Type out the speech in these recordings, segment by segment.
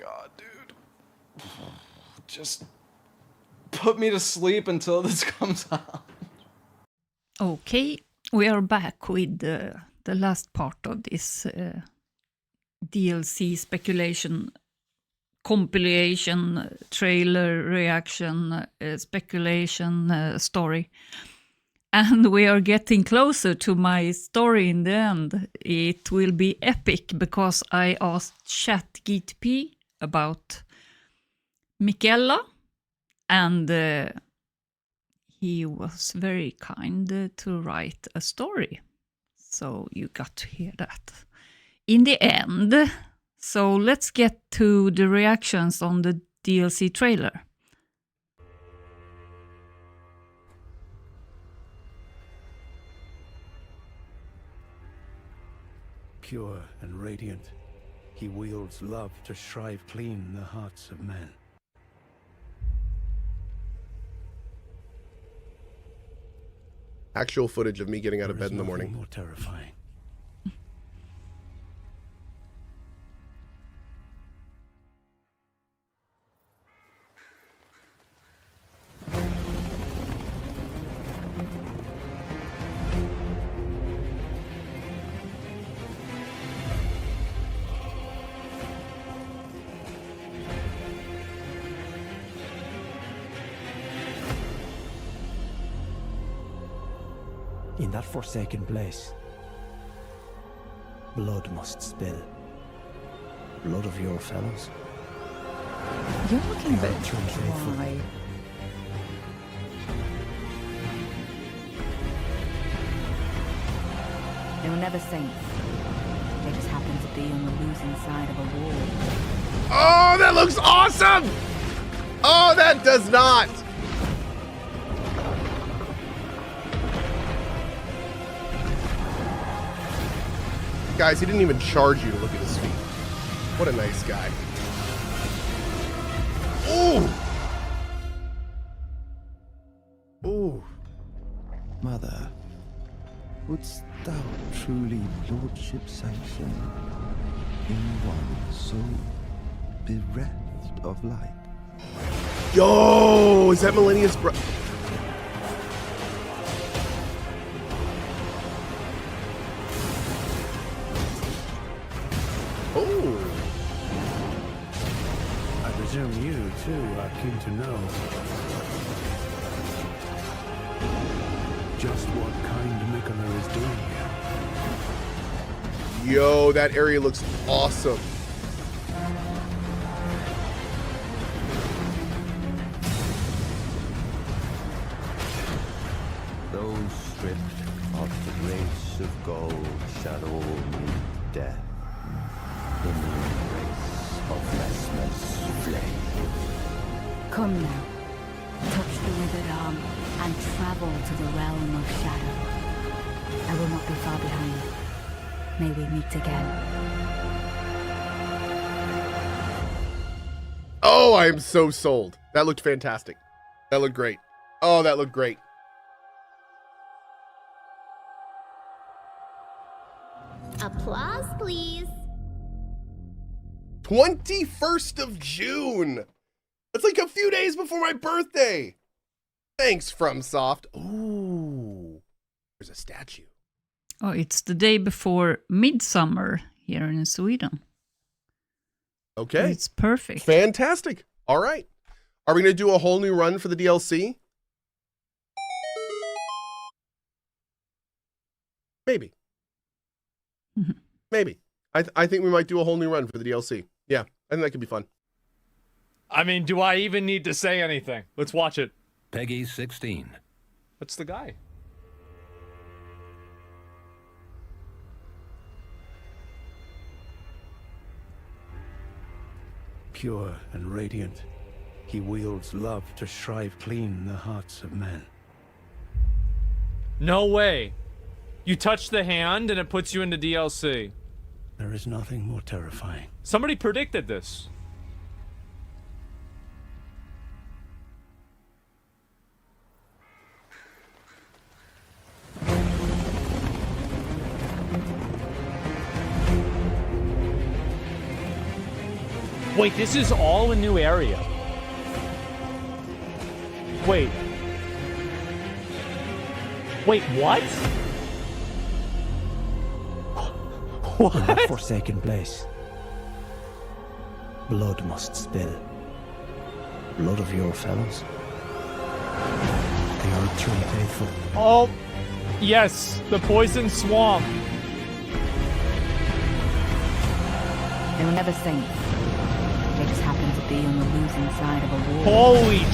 god, dude. Just put me to sleep until this comes out. Okay, we are back with the last part of this DLC speculation, compilation, trailer, reaction, speculation story. And we are getting closer to my story in the end. It will be epic because I asked ChatGPT about Miquella, and he was very kind to write a story. So you got to hear that in the end. So let's get to the reactions on the DLC trailer. Pure and radiant, he wields love to shrive clean the hearts of men. Actual footage of me getting out of bed in the morning. More terrifying. In that forsaken place, blood must spill. Blood of your fellows. You're looking a bit Erdtree why? They were never saints. They just happened to be on the losing side of a war. Oh, that looks awesome! Oh, that does not! Guys, he didn't even charge you to look at his feet. What a nice guy. Ooh! Ooh. Mother, wouldst thou truly lordship sanction in one so bereft of light? Yo! Is that Millennium's bro? Oh! I presume you, too, are keen to know just what kind Miquella is doing here. Yo, that area looks awesome. Those stripped of the race of gold shall all meet death in the embrace of Mesmer's flame. Come now, touch the withered arm and travel to the realm of shadow. I will not be far behind. May we meet again. Oh, I am so sold. That looked fantastic. That looked great. Oh, that looked great. Applause, please. 21st of June. That's like a few days before my birthday. Thanks, FromSoft. Ooh, there's a statue. Oh, it's the day before Midsummer here in Sweden. Okay. It's perfect. Fantastic. All right. Are we going to do a whole new run for the DLC? Maybe. Mhm. Maybe. I think we might do a whole new run for the DLC. Yeah, I think that could be fun. I mean, do I even need to say anything? Let's watch it. Peggy 16. That's the guy. Pure and radiant, he wields love to shrive clean the hearts of men. No way. You touch the hand and it puts you into DLC. There is nothing more terrifying. Somebody predicted this. Wait, this is all a new area. Wait. Wait, what? In that forsaken place, blood must spill. Blood of your fellows. The Erdtree faithful. Oh, yes, the poison swamp. They were never saints. They just happened to be on the losing side of a war. Holy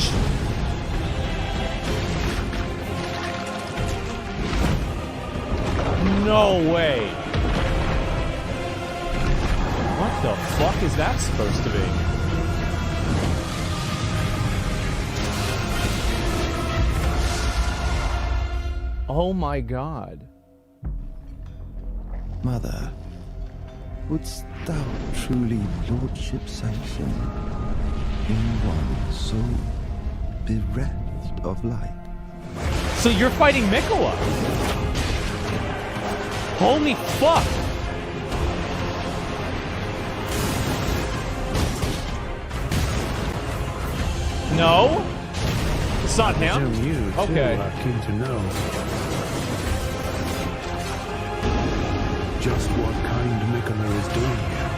No way. What the fuck is that supposed to be? Oh my god. Mother, wouldst thou truly lordship sanction in one so bereft of light? So you're fighting Miquella? Holy fuck! No? It's not him? You too Okay. are keen to know just what kind Miquella is doing here.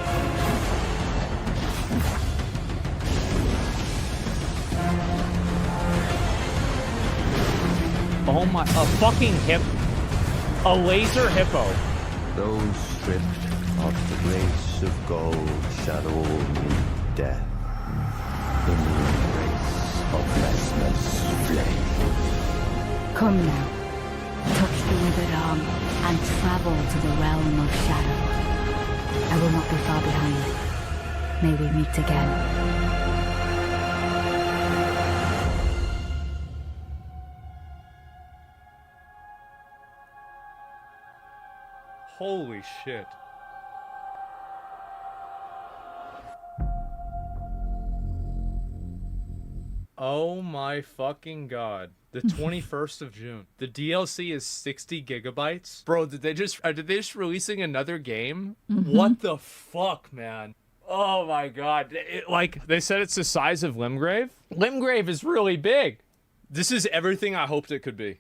Oh my, a fucking a laser hippo. Those stripped of the grace of gold shall all meet death in the embrace of restless flame. Come now, touch the withered arm, and travel to the realm of shadow. I will not be far behind. May we meet again. Holy shit. Oh my fucking god. The 21st of June. The DLC is 60 gigabytes. Bro, did they just releasing another game? What the fuck, man? Oh my god. Like, they said it's the size of Limgrave? Limgrave is really big. This is everything I hoped it could be.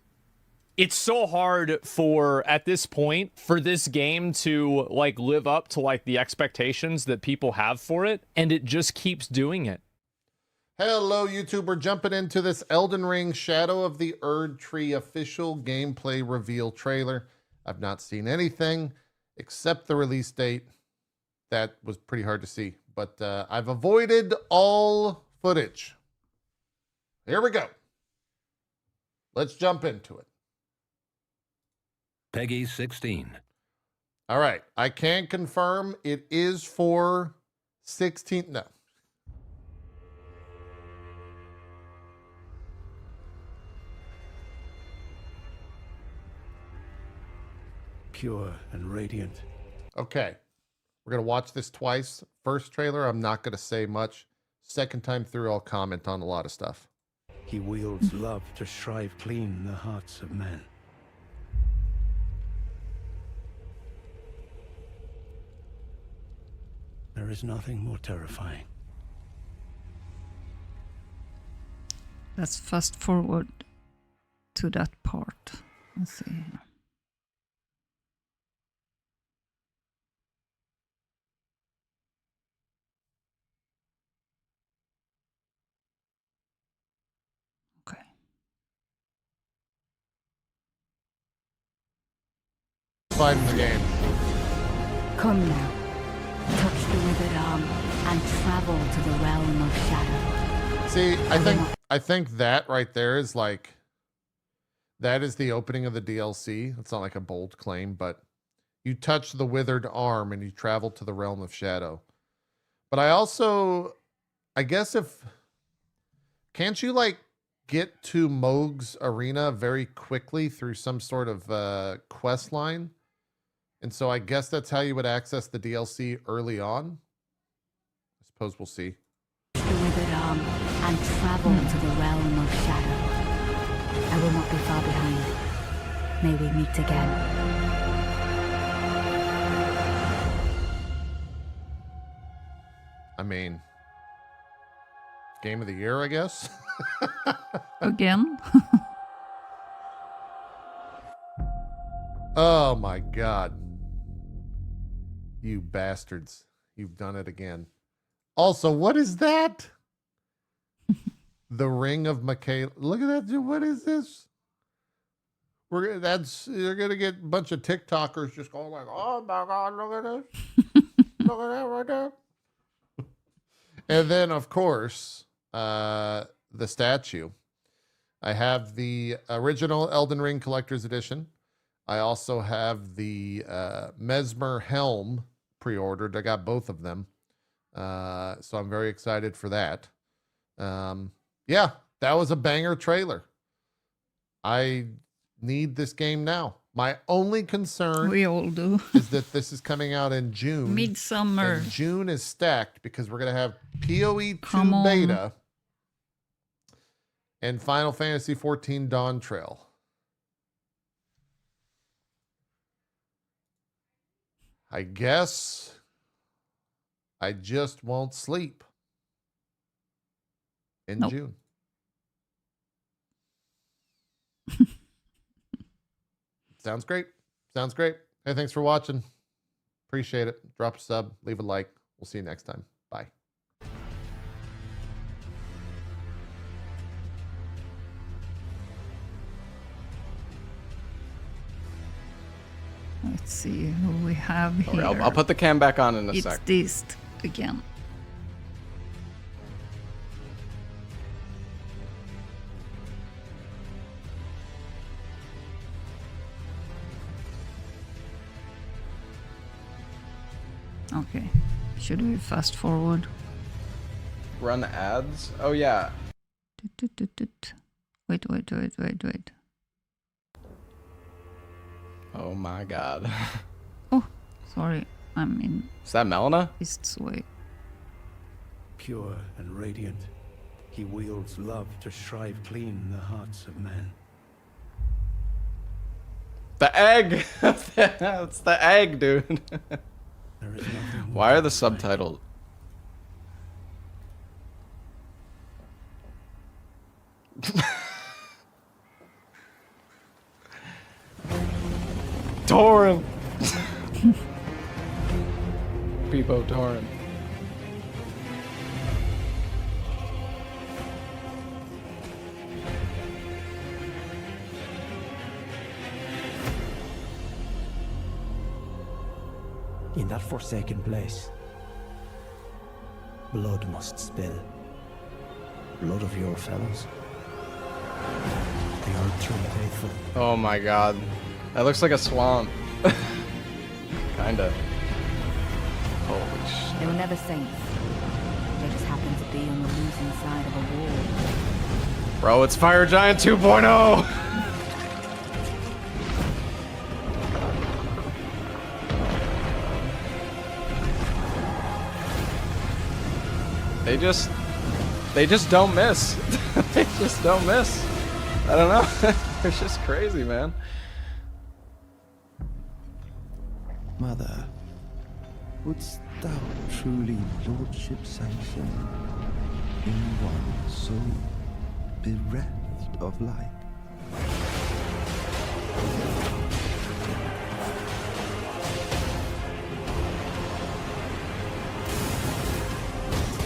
It's so hard for, at this point, for this game to, like, live up to, like, the expectations that people have for it, and it just keeps doing it. Hello, YouTube. We're jumping into this Elden Ring Shadow of the Erdtree official gameplay reveal trailer. I've not seen anything except the release date. That was pretty hard to see, but I've avoided all footage. Here we go. Let's jump into it. Peggy 16. All right. I can confirm it is for 16. No. Pure and radiant. Okay. We're going to watch this twice. First trailer, I'm not going to say much. Second time through, I'll comment on a lot of stuff. He wields love to shrive clean the hearts of men. There is nothing more terrifying. Let's fast forward to that part. Let's see. Okay. Fighting the game. Come now, touch the withered arm, and travel to the realm of shadow. See, I think that right there is like, that is the opening of the DLC. It's not like a bold claim, but you touch the withered arm and you travel to the realm of shadow. But I guess can't you like get to Mohg's arena very quickly through some sort of quest line? And so I guess that's how you would access the DLC early on. I suppose we'll see. The withered arm and travel to the realm of shadow. I will not be far behind. May we meet again. I mean, game of the year, I guess. Again? Oh my god. You bastards. You've done it again. Also, what is that? The Ring of Miquella. Look at that, dude. What is this? You're gonna get a bunch of TikTokers just going like, oh my god, look at this. Look at that right there. And then of course, the statue. I have the original Elden Ring Collector's Edition. I also have the Mesmer Helm pre-ordered. I got both of them. So I'm very excited for that. Yeah, that was a banger trailer. I need this game now. My only concern We all do. is that this is coming out in June. Midsummer. And June is stacked because we're going to have PoE 2 Come on. beta and Final Fantasy 14 Dawn Trail. I guess I just won't sleep in Nope. June. Sounds great. Sounds great. Hey, thanks for watching. Appreciate it. Drop a sub, leave a like. We'll see you next time. Bye. Let's see who we have Okay, here. I'll put the cam back on in a It's sec. this again. Okay. Should we fast forward? Run ads? Oh yeah. Wait. Oh my god. Oh, sorry. I'm in Is that Melina? East's way. Pure and radiant, he wields love to shrive clean the hearts of men. The egg! It's the egg, dude. There is nothing Why are the subtitles? Torin! Peepo Torin. In that forsaken place, blood must spill. Blood of your fellows. The Erdtree faithful. Oh my god. That looks like a swamp. Kinda. Holy shit. They were never saints. They just happened to be on the losing side of a war. Bro, it's Fire Giant 2.0! They just don't miss. They just don't miss. I don't know. It's just crazy, man. Mother, wouldst thou truly lordship sanction in one so bereft of light?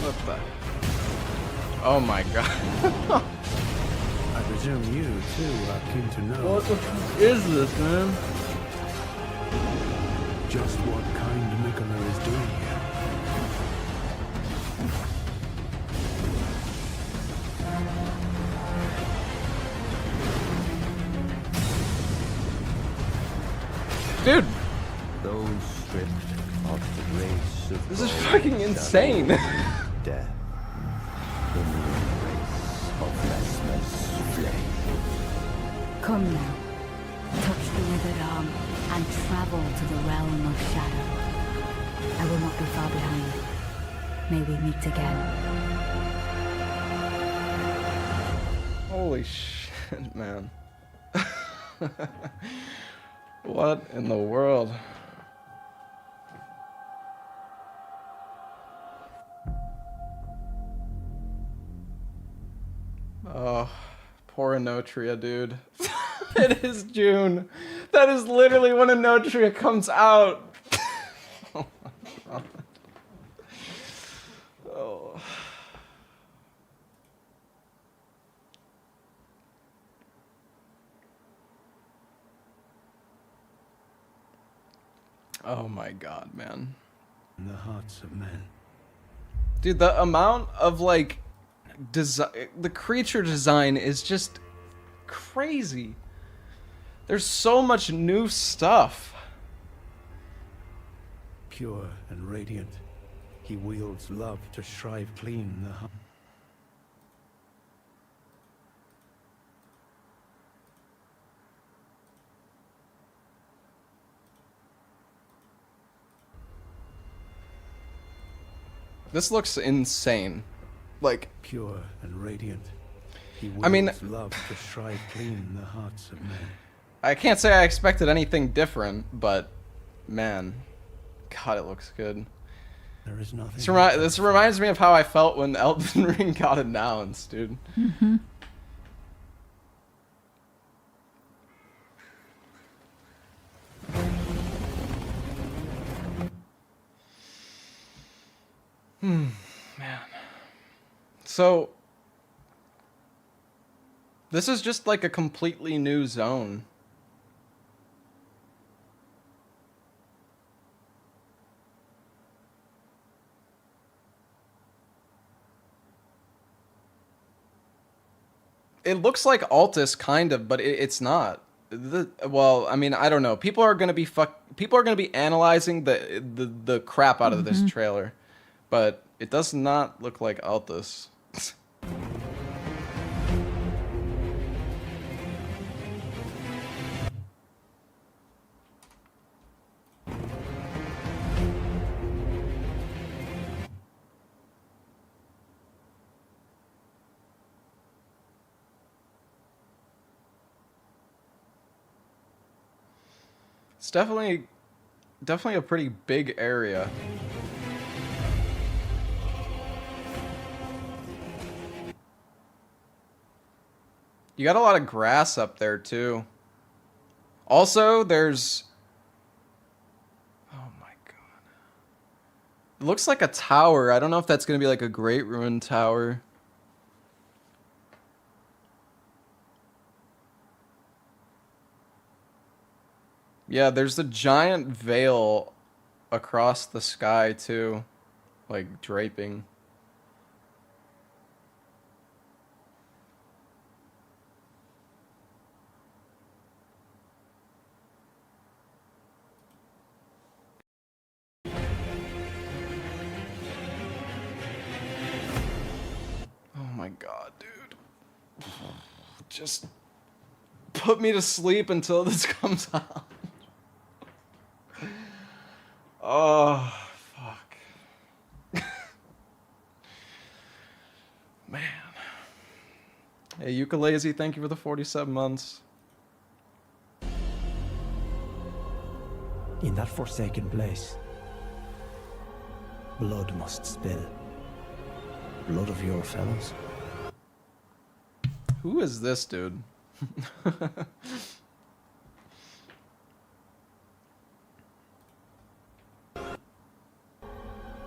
What the? Oh my god. I presume you, too, are keen to know What the fuck is this, man? just what kind Miquella is doing here. Dude, Those stripped of the race of this is gold fucking shall insane. death in the embrace of Mesmer's flame. Come now. Touch the withered arm and travel to the realm of shadow. I will not be far behind. May we meet again. Holy shit, man. What in the world? Notria, dude. It is June. That is literally when a Notria comes out. Oh my god. Oh. Oh my god, man. In the hearts of men. Dude, the amount of like the creature design is just crazy. There's so much new stuff. Pure and radiant, he wields love to shrive clean the heart. This looks insane. Like, Pure and radiant, he wields I mean, love to shrive clean the hearts of men. I can't say I expected anything different, but man, God, it looks good. There is nothing. This reminds me of how I felt when Elden Ring got announced, dude. Mm-hmm. Man. So, this is just like a completely new zone. It looks like Altus kind of, but it's not. Well, I mean, I don't know. People are gonna be analyzing the crap out of this trailer, but it does not look like Altus. It's definitely a pretty big area. You got a lot of grass up there too. Also, there's... Oh my god. It looks like a tower. I don't know if that's going to be like a Great Ruin Tower. Yeah, there's a giant veil across the sky too, like draping. Oh my god, dude. Just put me to sleep until this comes out. Oh, fuck. Man. Hey, Ukulele, thank you for the 47 months. In that forsaken place, blood must spill. Blood of your fellows. Who is this dude?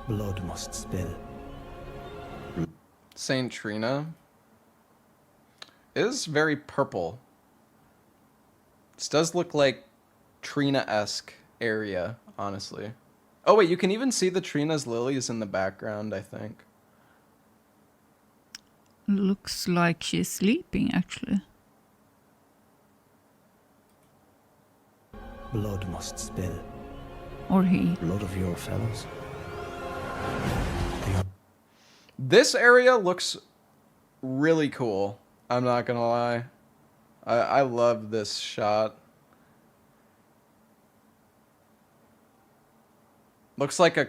Blood must spill. Saint Trina. It is very purple. This does look like Trina-esque area, honestly. Oh wait, you can even see the Trina's lilies in the background, I think. Looks like she's sleeping, actually. Blood must spill. Or he. Blood of your fellows. This area looks really cool. I'm not gonna lie. I love this shot. Looks like a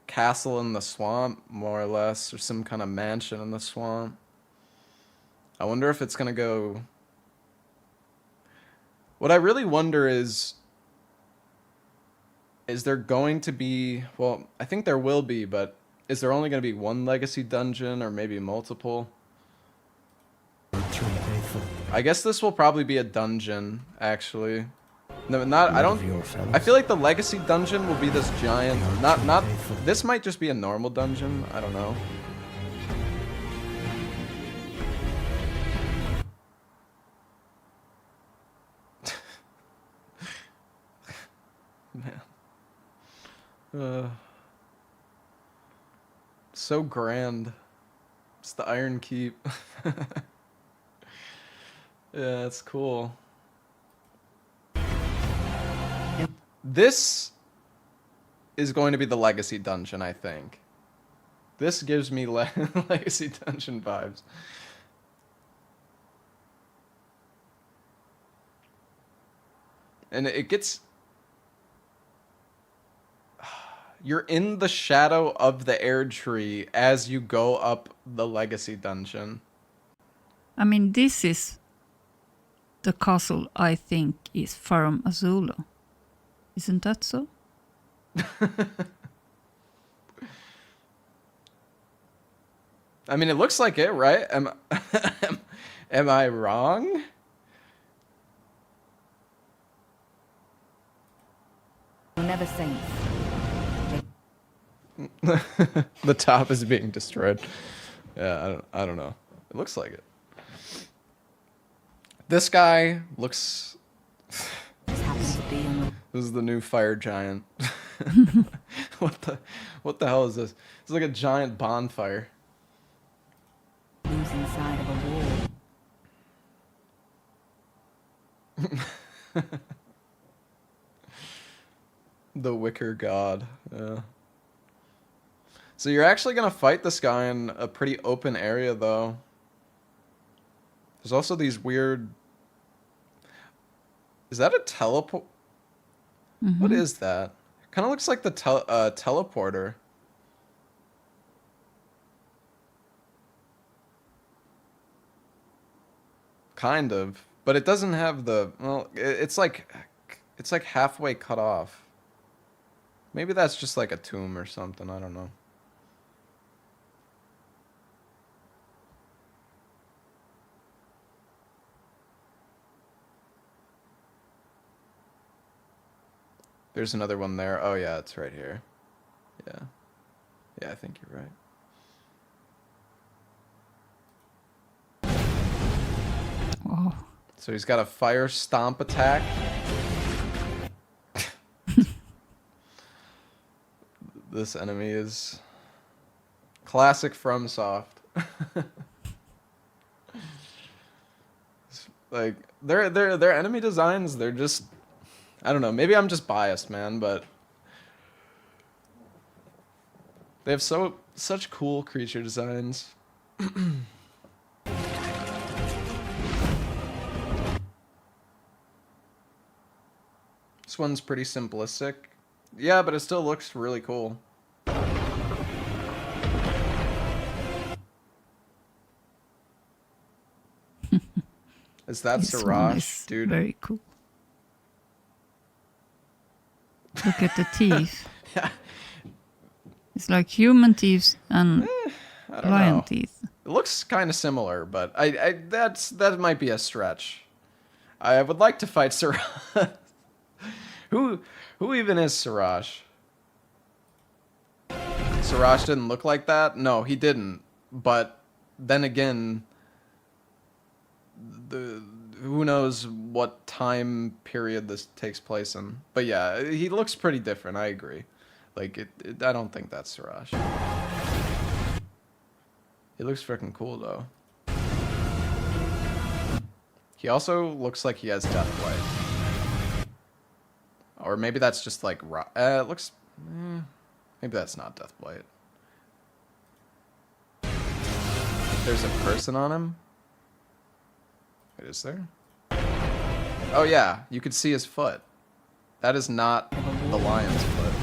castle in the swamp, more or less, or some kind of mansion in the swamp. I wonder if it's gonna go... What I really wonder is there going to be... Well, I think there will be, but is there only going to be one legacy dungeon or maybe multiple? Erdtree faithful. I guess this will probably be a dungeon, actually. No, not. I Lot don't. of your fellows. I feel like the legacy dungeon will be this giant. They are Not. too Not. faithful. This might just be a normal dungeon. I don't know. Man. So grand. It's the Iron Keep. Yeah, it's cool. This is going to be the Legacy Dungeon, I think. This gives me Legacy Dungeon vibes. And it gets... You're in the shadow of the Erdtree as you go up the Legacy Dungeon. I mean, this is the castle I think is Farum Azula. Isn't that so? I mean, it looks like it, right? Am I wrong? You're never safe. The top is being destroyed. Yeah, I don't know. It looks like it. This guy looks... Just happens to be on the This is the new fire giant. What the hell is this? It's like a giant bonfire. losing side of a wall. The Wicker God. Yeah. So you're actually gonna fight this guy in a pretty open area, though. There's also these weird... Is that a teleport? What is that? Kind of looks like the teleporter. Kind of, but it doesn't have the... Well, it's like halfway cut off. Maybe that's just like a tomb or something. I don't know. There's another one there. Oh yeah, it's right here. Yeah. Yeah, I think you're right. Oh, So he's got a fire stomp attack. This enemy is classic FromSoft. Like their enemy designs, they're just... I don't know, maybe I'm just biased, man, but they have such cool creature designs. This one's pretty simplistic. Yeah, but it still looks really cool. Is that this one Siraj, is dude? very cool. Look at the teeth. Yeah. It's like human teeth and I don't lion know. teeth. It looks kind of similar, but that might be a stretch. I would like to fight Siraj. Who even is Siraj? Siraj didn't look like that? No, he didn't. But then again, who knows what time period this takes place in. But yeah, he looks pretty different, I agree. Like, I don't think that's Siraj. He looks freaking cool, though. He also looks like he has Deathblight. Or maybe that's just like... it looks... maybe that's not Deathblight. There's a person on him? Wait, is there? Oh yeah, you could see his foot. That is not the lion's foot.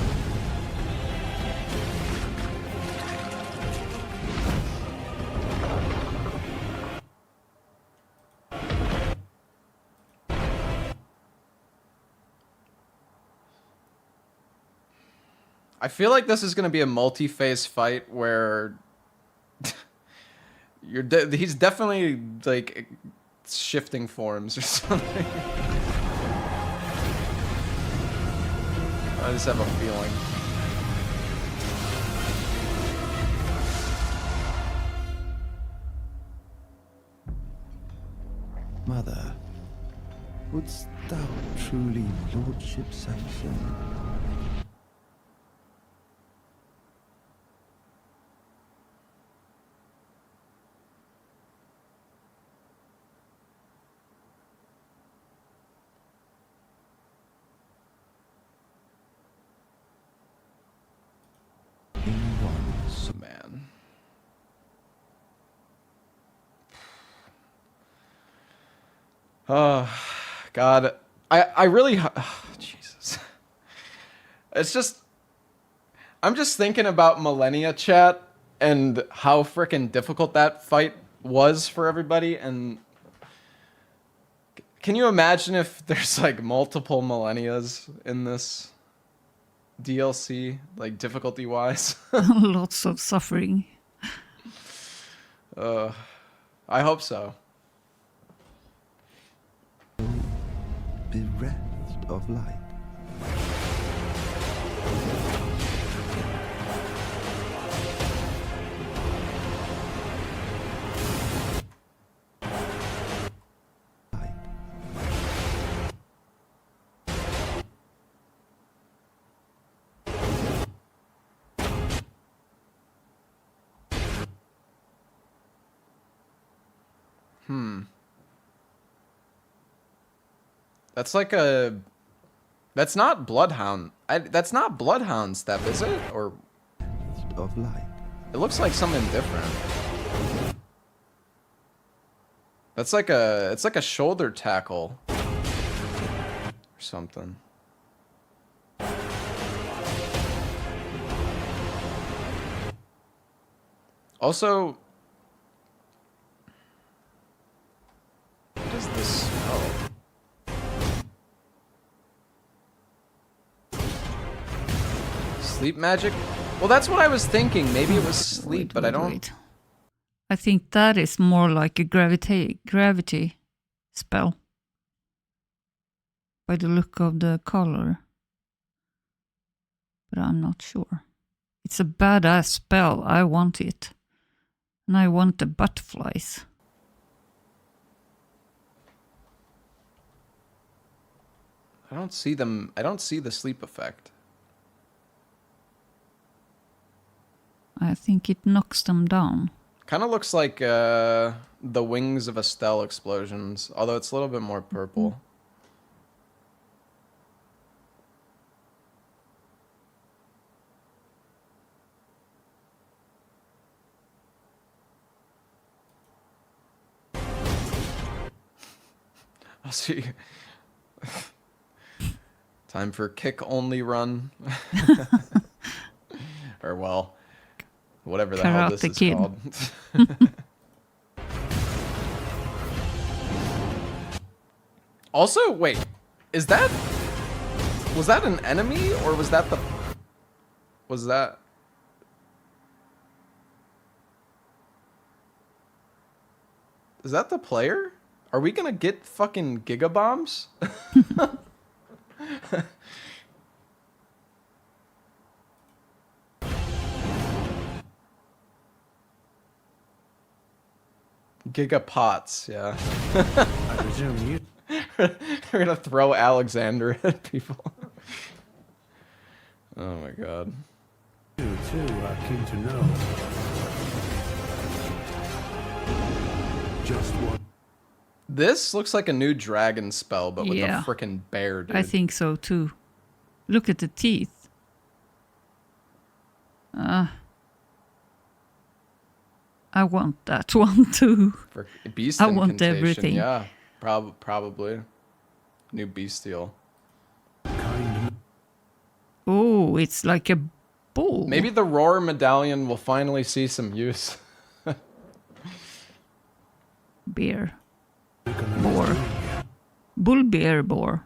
I feel like this is going to be a multi-phase fight where he's definitely like shifting forms or something. I just have a feeling. Mother, wouldst thou truly lordship sanction? Man. Oh, God. I really... Jesus. It's just... I'm just thinking about Millennia Chat and how freaking difficult that fight was for everybody, and... Can you imagine if there's, like, multiple Millennias in this DLC, like, difficulty-wise? Lots of suffering. I hope so. Bereft of light. That's like a... That's not Bloodhound. That's not Bloodhound step, is it? Or... Of light. It looks like something different. That's like a... It's like a shoulder tackle. Or something. Also... What is this smell? Sleep magic? Well, that's what I was thinking. Maybe it was sleep, but I don't... Wait. I think that is more like a gravity spell. By the look of the color. But I'm not sure. It's a badass spell. I want it. And I want the butterflies. I don't see them. I don't see the sleep effect. I think it knocks them down. Kind of looks like the wings of Estelle explosions, although it's a little bit more purple. I'll see. Time for kick only run. Or well, whatever the hell this Karate is Kid. called. Also, wait, was that an enemy or was that is that the player? Are we gonna get fucking gigabombs? Gigapots, yeah. I presume you... We're gonna throw Alexander at people. Oh my god. You too are keen to know. Just what... This looks like a new dragon spell, but with Yeah. a frickin' bear, dude. I think so too. Look at the teeth. I want that one too. For beast I want incantation, everything. Yeah, probably. New bestial. Oh, it's like a bull. Maybe the roar medallion will finally see some use. Bear. Boar. Bull, bear, boar.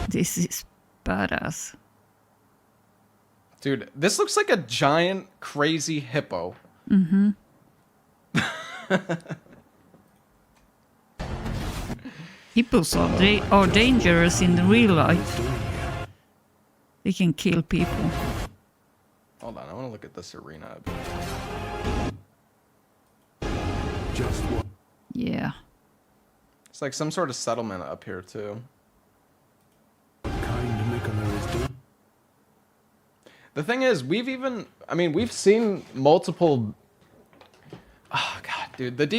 This is badass. Dude, this looks like a giant, crazy hippo. Hippos are dangerous in real life. They can kill people. Hold on, I want to look at this arena. Just one. Yeah. It's like some sort of settlement up here, too. Kind Miquella is doing. The thing is, we've seen multiple... Oh, God, dude, this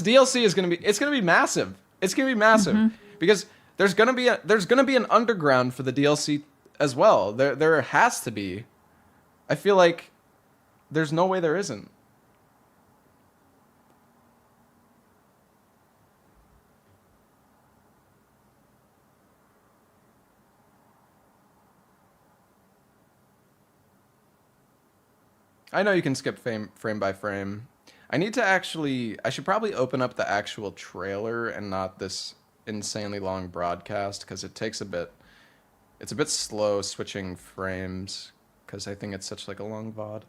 DLC is going to be massive. It's going to be massive. Because there's going to be an underground for the DLC as well. There has to be. I feel like there's no way there isn't. I know you can skip frame by frame. I should probably open up the actual trailer and not this insanely long broadcast, because it's a bit slow switching frames, because I think it's such like a long VOD.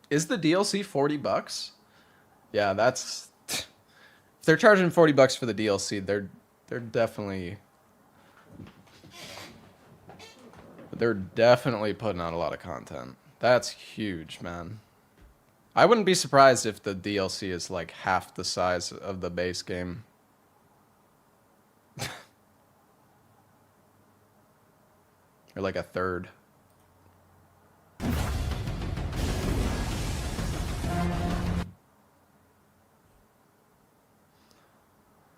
Is the DLC $40? Yeah, that's... If they're charging $40 for the DLC, they're definitely putting out a lot of content. That's huge, man. I wouldn't be surprised if the DLC is like half the size of the base game. Or like a third.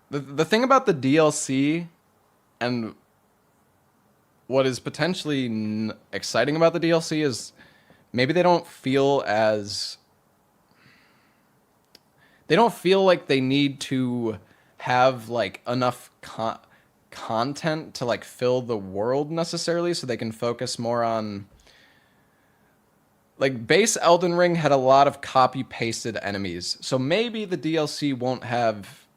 The thing about the DLC and what is potentially exciting about the DLC is maybe they don't feel like they need to have like enough content to like fill the world necessarily, so they can focus more on like base Elden Ring had a lot of copy pasted enemies. So maybe the DLC won't have,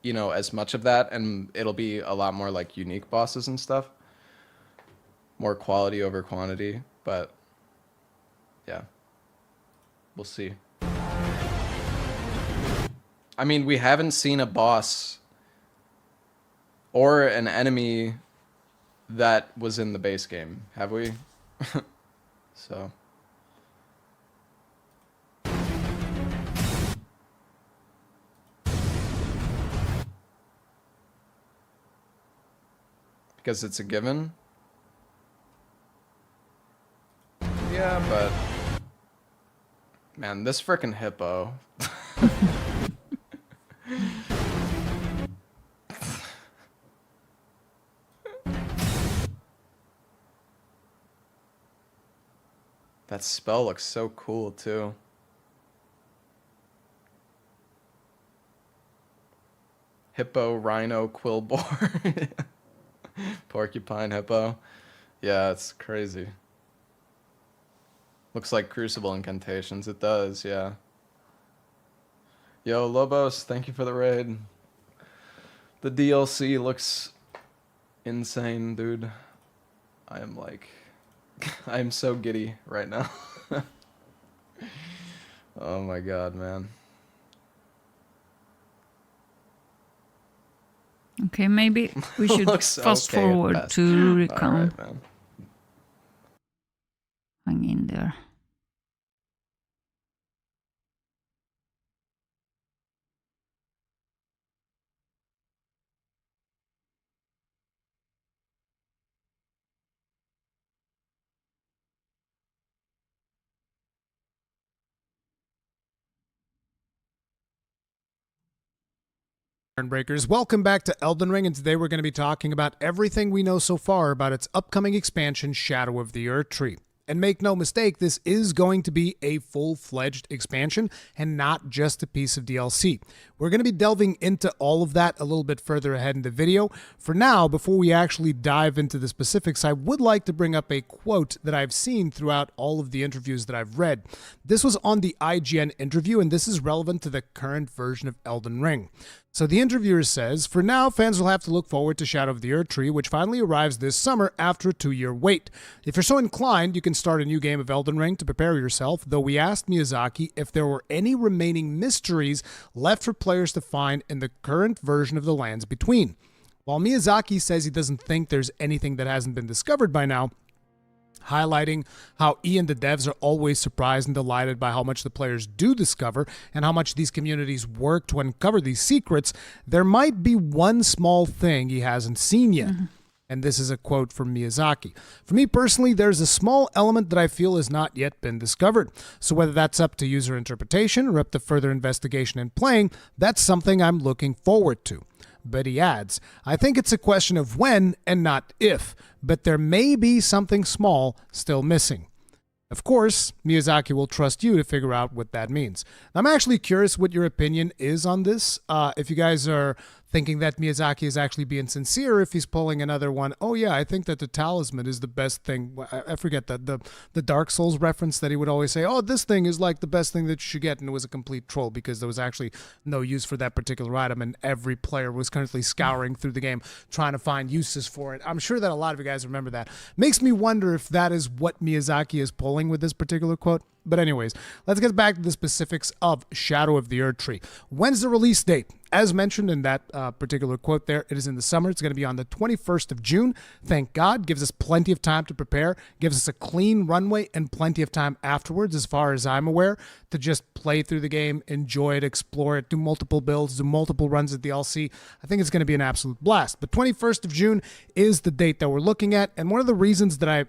you know, as much of that, and it'll be a lot more like unique bosses and stuff. More quality over quantity, but yeah, we'll see. I mean, we haven't seen a boss or an enemy that was in the base game, have we? So. Because it's a given? Yeah, but... Man, this frickin' hippo. That spell looks so cool, too. Hippo, rhino, quillboar. Porcupine, hippo. Yeah, it's crazy. Looks like Crucible incantations. It does, yeah. Yo, Lobos, thank you for the raid. The DLC looks insane, dude. I am like... I am so giddy right now. Oh my god, man. Okay, maybe we should fast forward to Rurikhan. All right, man. Hang in there. Breakers, welcome back to Elden Ring, and today we're going to be talking about everything we know so far about its upcoming expansion, Shadow of the Erdtree. And make no mistake, this is going to be a full-fledged expansion and not just a piece of DLC. We're going to be delving into all of that a little bit further ahead in the video. For now, before we actually dive into the specifics, I would like to bring up a quote that I've seen throughout all of the interviews that I've read. This was on the IGN interview, and this is relevant to the current version of Elden Ring. So the interviewer says, "For now, fans will have to look forward to Shadow of the Erdtree, which finally arrives this summer after a 2-year wait. If you're so inclined, you can start a new game of Elden Ring to prepare yourself, though we asked Miyazaki if there were any remaining mysteries left for players to find in the current version of the Lands Between. While Miyazaki says he doesn't think there's anything that hasn't been discovered by now, highlighting how he and the devs are always surprised and delighted by how much the players do discover and how much these communities work to uncover these secrets, there might be one small thing he hasn't seen yet." And this is a quote from Miyazaki. "For me personally, there's a small element that I feel has not yet been discovered. So whether that's up to user interpretation or up to further investigation and playing, that's something I'm looking forward to." But he adds, "I think it's a question of when and not if, but there may be something small still missing." Of course, Miyazaki will trust you to figure out what that means. I'm actually curious what your opinion is on this. If you guys are thinking that Miyazaki is actually being sincere, if he's pulling another one, "Oh yeah, I think that the talisman is the best thing." I forget that the Dark Souls reference that he would always say, "Oh, this thing is like the best thing that you should get," and it was a complete troll because there was actually no use for that particular item, and every player was currently scouring through the game trying to find uses for it. I'm sure that a lot of you guys remember that. Makes me wonder if that is what Miyazaki is pulling with this particular quote. But anyways, let's get back to the specifics of Shadow of the Erdtree. When's the release date? As mentioned in that particular quote there, it is in the summer. It's going to be on the 21st of June. Thank God. Gives us plenty of time to prepare. Gives us a clean runway and plenty of time afterwards, as far as I'm aware, to just play through the game, enjoy it, explore it, do multiple builds, do multiple runs of DLC. I think it's going to be an absolute blast. But 21st of June is the date that we're looking at. And one of the reasons that I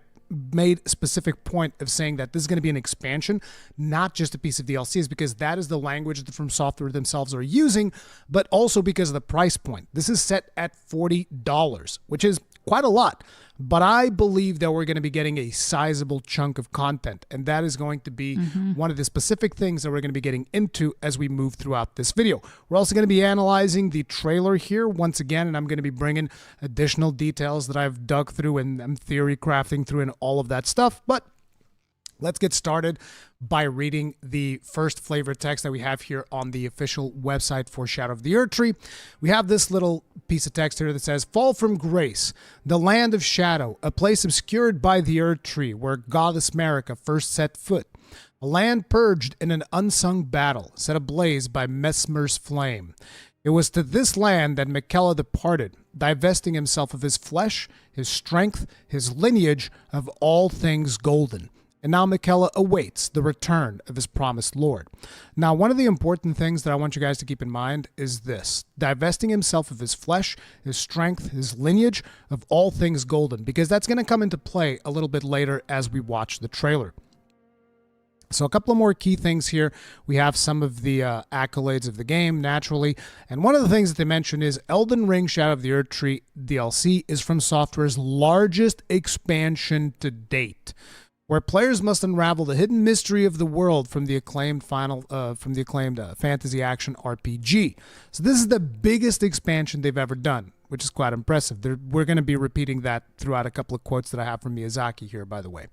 made a specific point of saying that this is going to be an expansion, not just a piece of DLC, is because that is the language that From Software themselves are using, but also because of the price point. This is set at $40, which is quite a lot. But I believe that we're going to be getting a sizable chunk of content, and that is going to be one of the specific things that we're going to be getting into as we move throughout this video. We're also going to be analyzing the trailer here once again, and I'm going to be bringing additional details that I've dug through and I'm theory crafting through and all of that stuff. But let's get started by reading the first flavor text that we have here on the official website for Shadow of the Erdtree. We have this little piece of text here that says, "Fall from Grace, the land of shadow, a place obscured by the Erdtree where goddess Marika first set foot. A land purged in an unsung battle, set ablaze by Mesmer's flame. It was to this land that Miquella departed, divesting himself of his flesh, his strength, his lineage, of all things golden. And now Miquella awaits the return of his promised Lord." Now, one of the important things that I want you guys to keep in mind is this: divesting himself of his flesh, his strength, his lineage, of all things golden, because that's going to come into play a little bit later as we watch the trailer. So a couple of more key things here. We have some of the accolades of the game, naturally. And one of the things that they mention is Elden Ring Shadow of the Erdtree DLC is From Software's largest expansion to date, where players must unravel the hidden mystery of the world from the acclaimed fantasy action RPG. So this is the biggest expansion they've ever done, which is quite impressive. We're going to be repeating that throughout a couple of quotes that I have from Miyazaki here, by the way.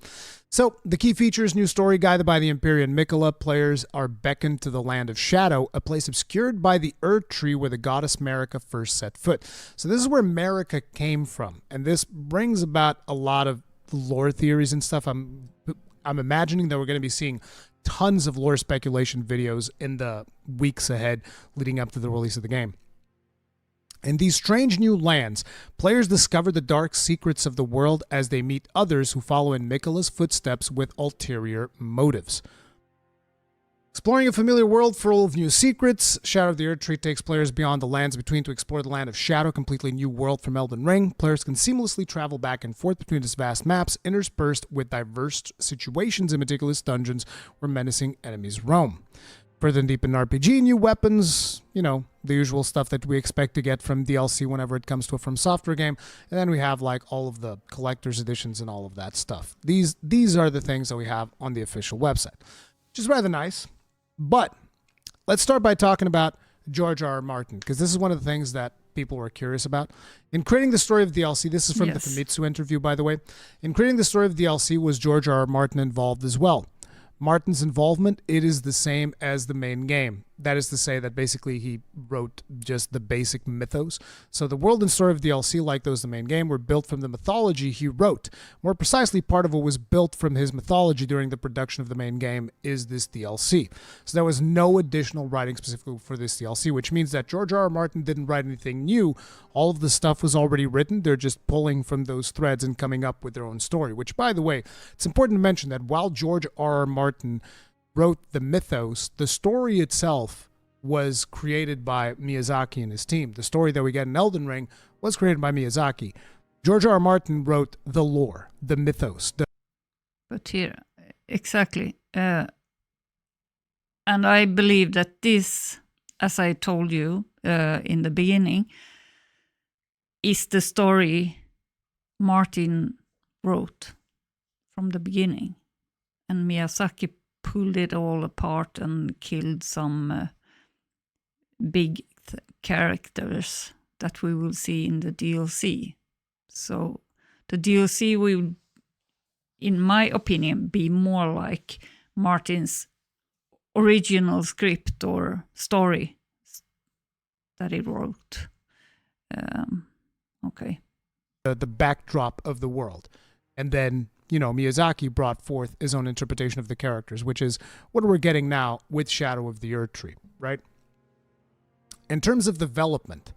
So the key features: new story guided by the Empyrean Miquella. Players are beckoned to the land of shadow, a place obscured by the Erdtree where the goddess Marika first set foot. So this is where Marika came from, and this brings about a lot of lore theories and stuff. I'm imagining that we're going to be seeing tons of lore speculation videos in the weeks ahead leading up to the release of the game. In these strange new lands, players discover the dark secrets of the world as they meet others who follow in Miquella's footsteps with ulterior motives. Exploring a familiar world full of new secrets, Shadow of the Erdtree takes players beyond the Lands Between to explore the Land of Shadow, a completely new world from Elden Ring. Players can seamlessly travel back and forth between its vast maps, interspersed with diverse situations and meticulous dungeons where menacing enemies roam. further deep in RPG, new weapons, you know, the usual stuff that we expect to get from DLC whenever it comes to a From Software game. And then we have like all of the collector's editions and all of that stuff. These are the things that we have on the official website, which is rather nice. But let's start by talking about George R. R. Martin, because this is one of the things that people were curious about. In creating the story of DLC, this is from the Famitsu interview, by the way. In creating the story of DLC, was George R. R. Martin involved as well? Martin's involvement, it is the same as the main game. That is to say that basically he wrote just the basic mythos. So the world and story of DLC, like those in the main game, were built from the mythology he wrote. More precisely, part of what was built from his mythology during the production of the main game is this DLC. So there was no additional writing specifically for this DLC, which means that George R. R. Martin didn't write anything new. All of the stuff was already written. They're just pulling from those threads and coming up with their own story, which, by the way, it's important to mention that while George R. R. Martin wrote the mythos, the story itself was created by Miyazaki and his team. The story that we get in Elden Ring was created by Miyazaki. George R. R. Martin wrote the lore, the mythos. But here, exactly. And I believe that this, as I told you in the beginning, is the story Martin wrote from the beginning. And Miyazaki pulled it all apart and killed some big characters that we will see in the DLC. So the DLC will, in my opinion, be more like Martin's original script or story that he wrote. Okay. The backdrop of the world. And then, you know, Miyazaki brought forth his own interpretation of the characters, which is what we're getting now with Shadow of the Erdtree, right? In terms of development,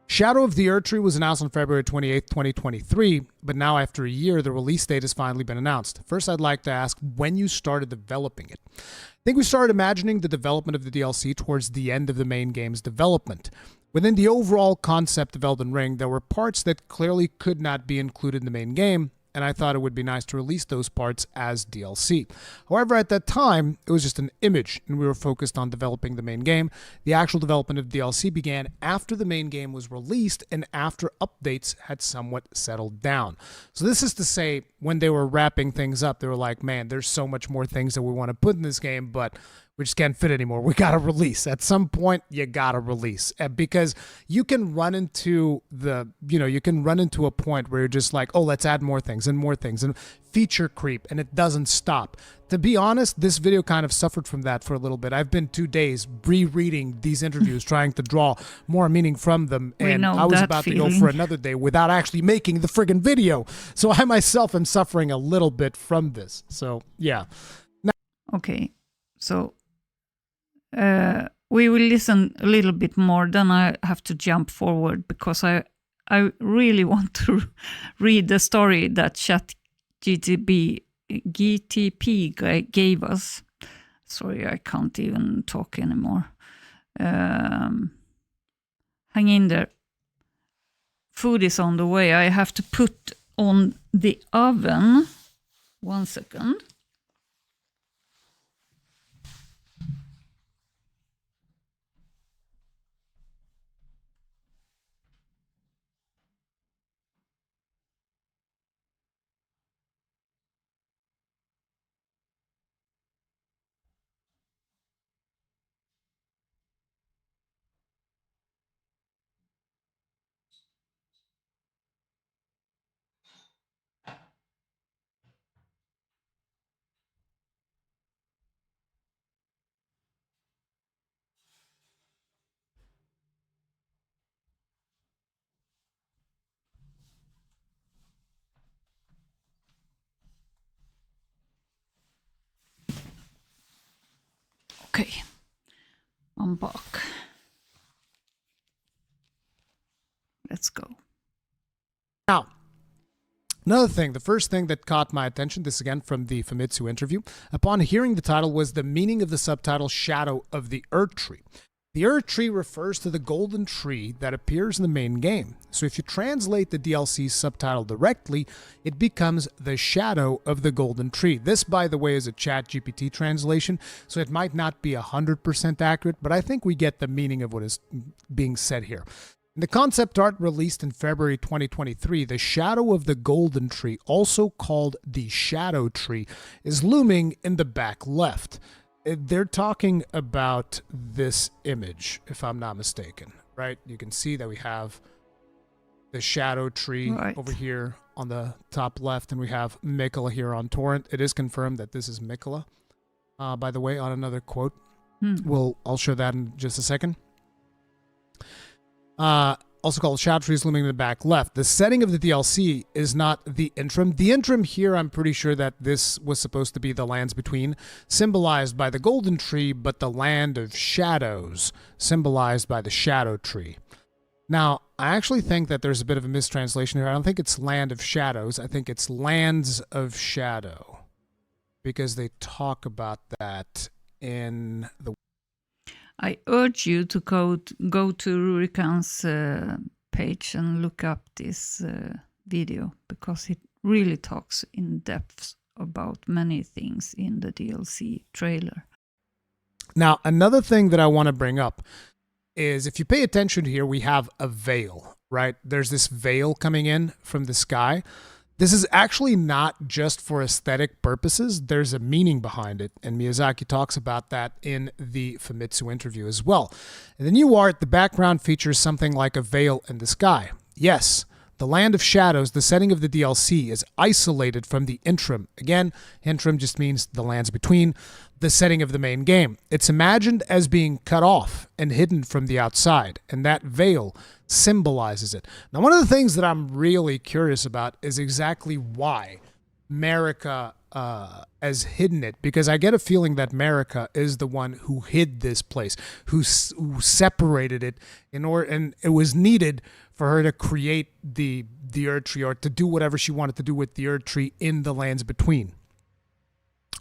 Shadow of the Erdtree was announced on February 28th, 2023, but now after a year, the release date has finally been announced. First, I'd like to ask when you started developing it. I think we started imagining the development of the DLC towards the end of the main game's development. Within the overall concept of Elden Ring, there were parts that clearly could not be included in the main game, and I thought it would be nice to release those parts as DLC. However, at that time, it was just an image, and we were focused on developing the main game. The actual development of DLC began after the main game was released and after updates had somewhat settled down. So this is to say, when they were wrapping things up, they were like, man, there's so much more things that we want to put in this game, but we just can't fit anymore. We got to release. At some point, you got to release. Because you can run into you can run into a point where you're just like, oh, let's add more things and feature creep, and it doesn't stop. To be honest, this video kind of suffered from that for a little bit. I've been 2 days rereading these interviews, trying to draw more meaning from them, and I was about to go for another day without actually making the friggin' video. So I myself am suffering a little bit from this. So, yeah. Okay, so we will listen a little bit more, then I have to jump forward because I really want to read the story that GTP gave us. Sorry, I can't even talk anymore. Hang in there. Food is on the way. I have to put on the oven. 1 second. Okay, I'm back. Let's go. Now, another thing, the first thing that caught my attention, this again from the Famitsu interview, upon hearing the title was the meaning of the subtitle Shadow of the Erdtree. The Erdtree refers to the golden tree that appears in the main game. So if you translate the DLC subtitle directly, it becomes the shadow of the golden tree. This, by the way, is a ChatGPT translation, so it might not be 100% accurate, but I think we get the meaning of what is being said here. In the concept art released in February 2023, the shadow of the golden tree, also called the shadow tree, is looming in the back left. They're talking about this image, if I'm not mistaken, right? You can see that we have the shadow tree over here on the top left, and we have Miquella here on torrent. It is confirmed that this is Miquella, by the way, on another quote. I'll show that in just a second. Also called Shadow Trees looming in the back left. The setting of the DLC is not the interim. The interim here, I'm pretty sure that this was supposed to be the lands between, symbolized by the golden tree, but the land of shadows, symbolized by the shadow tree. Now, I actually think that there's a bit of a mistranslation here. I don't think it's land of shadows. I think it's lands of shadow, because they talk about that in the... I urge you to go to Rurikhan's page and look up this video, because it really talks in depth about many things in the DLC trailer. Now, another thing that I want to bring up is, if you pay attention here, we have a veil, right? There's this veil coming in from the sky. This is actually not just for aesthetic purposes. There's a meaning behind it, and Miyazaki talks about that in the Famitsu interview as well. In the new art, the background features something like a veil in the sky. Yes, the Land of Shadows, the setting of the DLC, is isolated from the interim. Again, interim just means the lands between, the setting of the main game. It's imagined as being cut off and hidden from the outside, and that veil symbolizes it. Now, one of the things that I'm really curious about is exactly why Marika has hidden it, because I get a feeling that Marika is the one who hid this place, who separated it and it was needed for her to create the Erdtree, or to do whatever she wanted to do with the Erdtree in the lands between.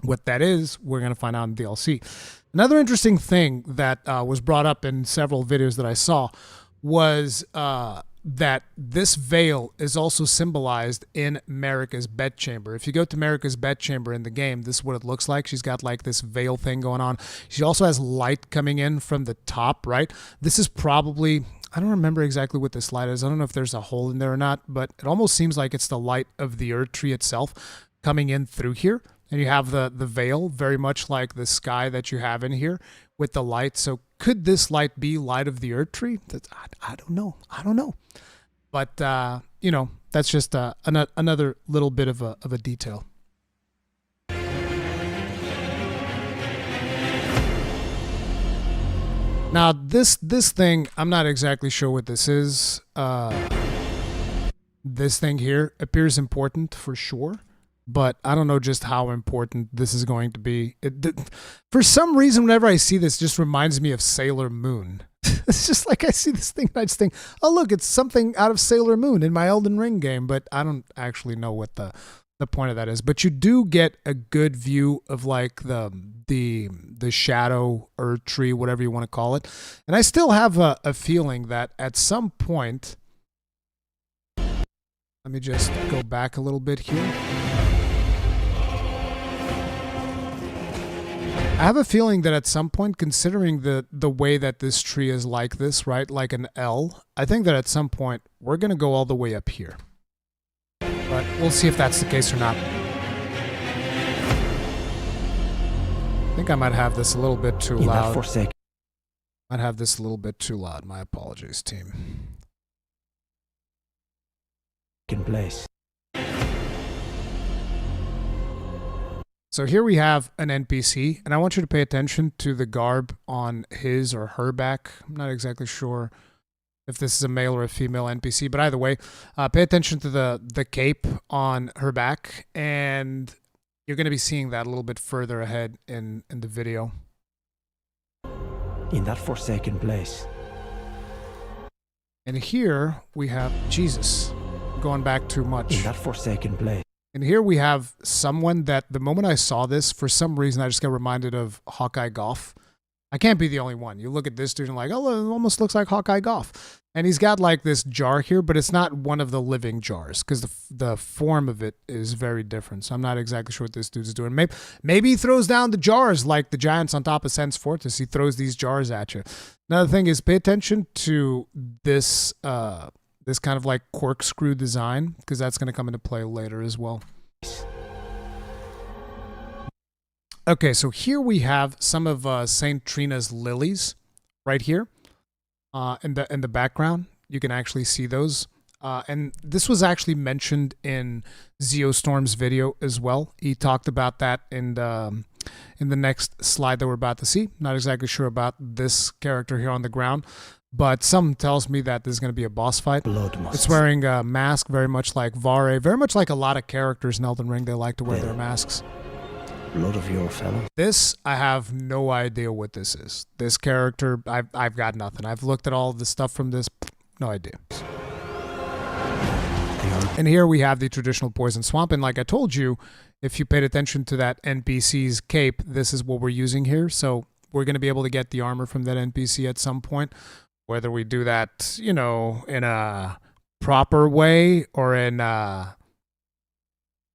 What that is, we're going to find out in DLC. Another interesting thing that was brought up in several videos that I saw was that this veil is also symbolized in Marika's bedchamber. If you go to Marika's bedchamber in the game, this is what it looks like. She's got like this veil thing going on. She also has light coming in from the top, right? This is probably, I don't remember exactly what this light is. I don't know if there's a hole in there or not, but it almost seems like it's the light of the Erdtree itself coming in through here. And you have the veil, very much like the sky that you have in here with the light. So could this light be light of the Erdtree? I don't know. I don't know. But, you know, that's just another little bit of a detail. Now, this thing, I'm not exactly sure what this is. This thing here appears important for sure, but I don't know just how important this is going to be. For some reason, whenever I see this, it just reminds me of Sailor Moon. It's just like I see this thing, I just think, oh, look, it's something out of Sailor Moon in my Elden Ring game, but I don't actually know what the point of that is. But you do get a good view of like the shadow Erdtree, whatever you want to call it. And I still have a feeling that at some point, let me just go back a little bit here. I have a feeling that at some point, considering the way that this tree is like this, right, like an L, I think that at some point we're going to go all the way up here. But we'll see if that's the case or not. I think I might have this a little bit too loud. Might have this a little bit too loud. My apologies, team. In place. So here we have an NPC, and I want you to pay attention to the garb on his or her back. I'm not exactly sure if this is a male or a female NPC, but either way, pay attention to the cape on her back, and you're going to be seeing that a little bit further ahead in the video. In that forsaken place. And here we have Jesus, going back too much. In that forsaken place. And here we have someone that the moment I saw this, for some reason, I just got reminded of Hawkeye Goff I can't be the only one. You look at this dude and like, oh, it almost looks like Hawkeye Goff. And he's got like this jar here, but it's not one of the living jars because the form of it is very different. So I'm not exactly sure what this dude's doing. Maybe he throws down the jars like the giants on top of Sen's Fortress. He throws these jars at you. Another thing is pay attention to this this kind of like corkscrew design because that's going to come into play later as well. Okay, so here we have some of Saint Trina's lilies right here. In the background, you can actually see those. And this was actually mentioned in Zeostorm's video as well. He talked about that in the next slide that we're about to see. Not exactly sure about this character here on the ground, but something tells me that this is going to be a boss fight. It's wearing a mask, very much like Vare, very much like a lot of characters in Elden Ring. They like to wear their masks. Blood of your fellow. This, I have no idea what this is. This character, I've got nothing. I've looked at all the stuff from this, no idea. And here we have the traditional poison swamp. And like I told you, if you paid attention to that NPC's cape, this is what we're using here. So we're going to be able to get the armor from that NPC at some point. Whether we do that, you know, in a proper way or in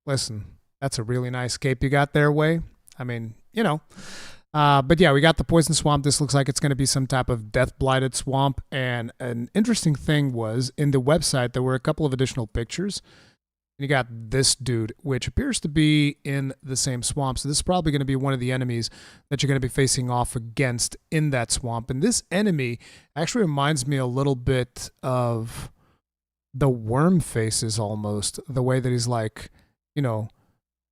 listen, that's a really nice cape you got there, Way. I mean, you know. But yeah, we got the poison swamp. This looks like it's going to be some type of death-blighted swamp. And an interesting thing was, in the website, there were a couple of additional pictures. And you got this dude, which appears to be in the same swamp. So this is probably going to be one of the enemies that you're going to be facing off against in that swamp. And this enemy actually reminds me a little bit of the worm faces almost. The way that he's like, you know,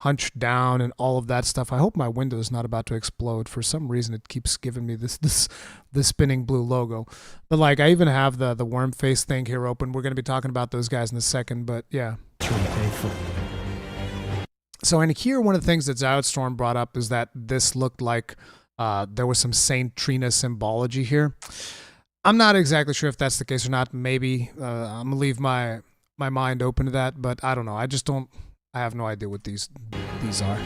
hunched down and all of that stuff. I hope my window is not about to explode. For some reason, it keeps giving me this spinning blue logo. But like, I even have the worm face thing here open. We're going to be talking about those guys in a second, but yeah. So in here, one of the things that Zeostorm brought up is that this looked like there was some Saint Trina symbology here. I'm not exactly sure if that's the case or not. Maybe I'm gonna leave my mind open to that, but I don't know. I have no idea what these are.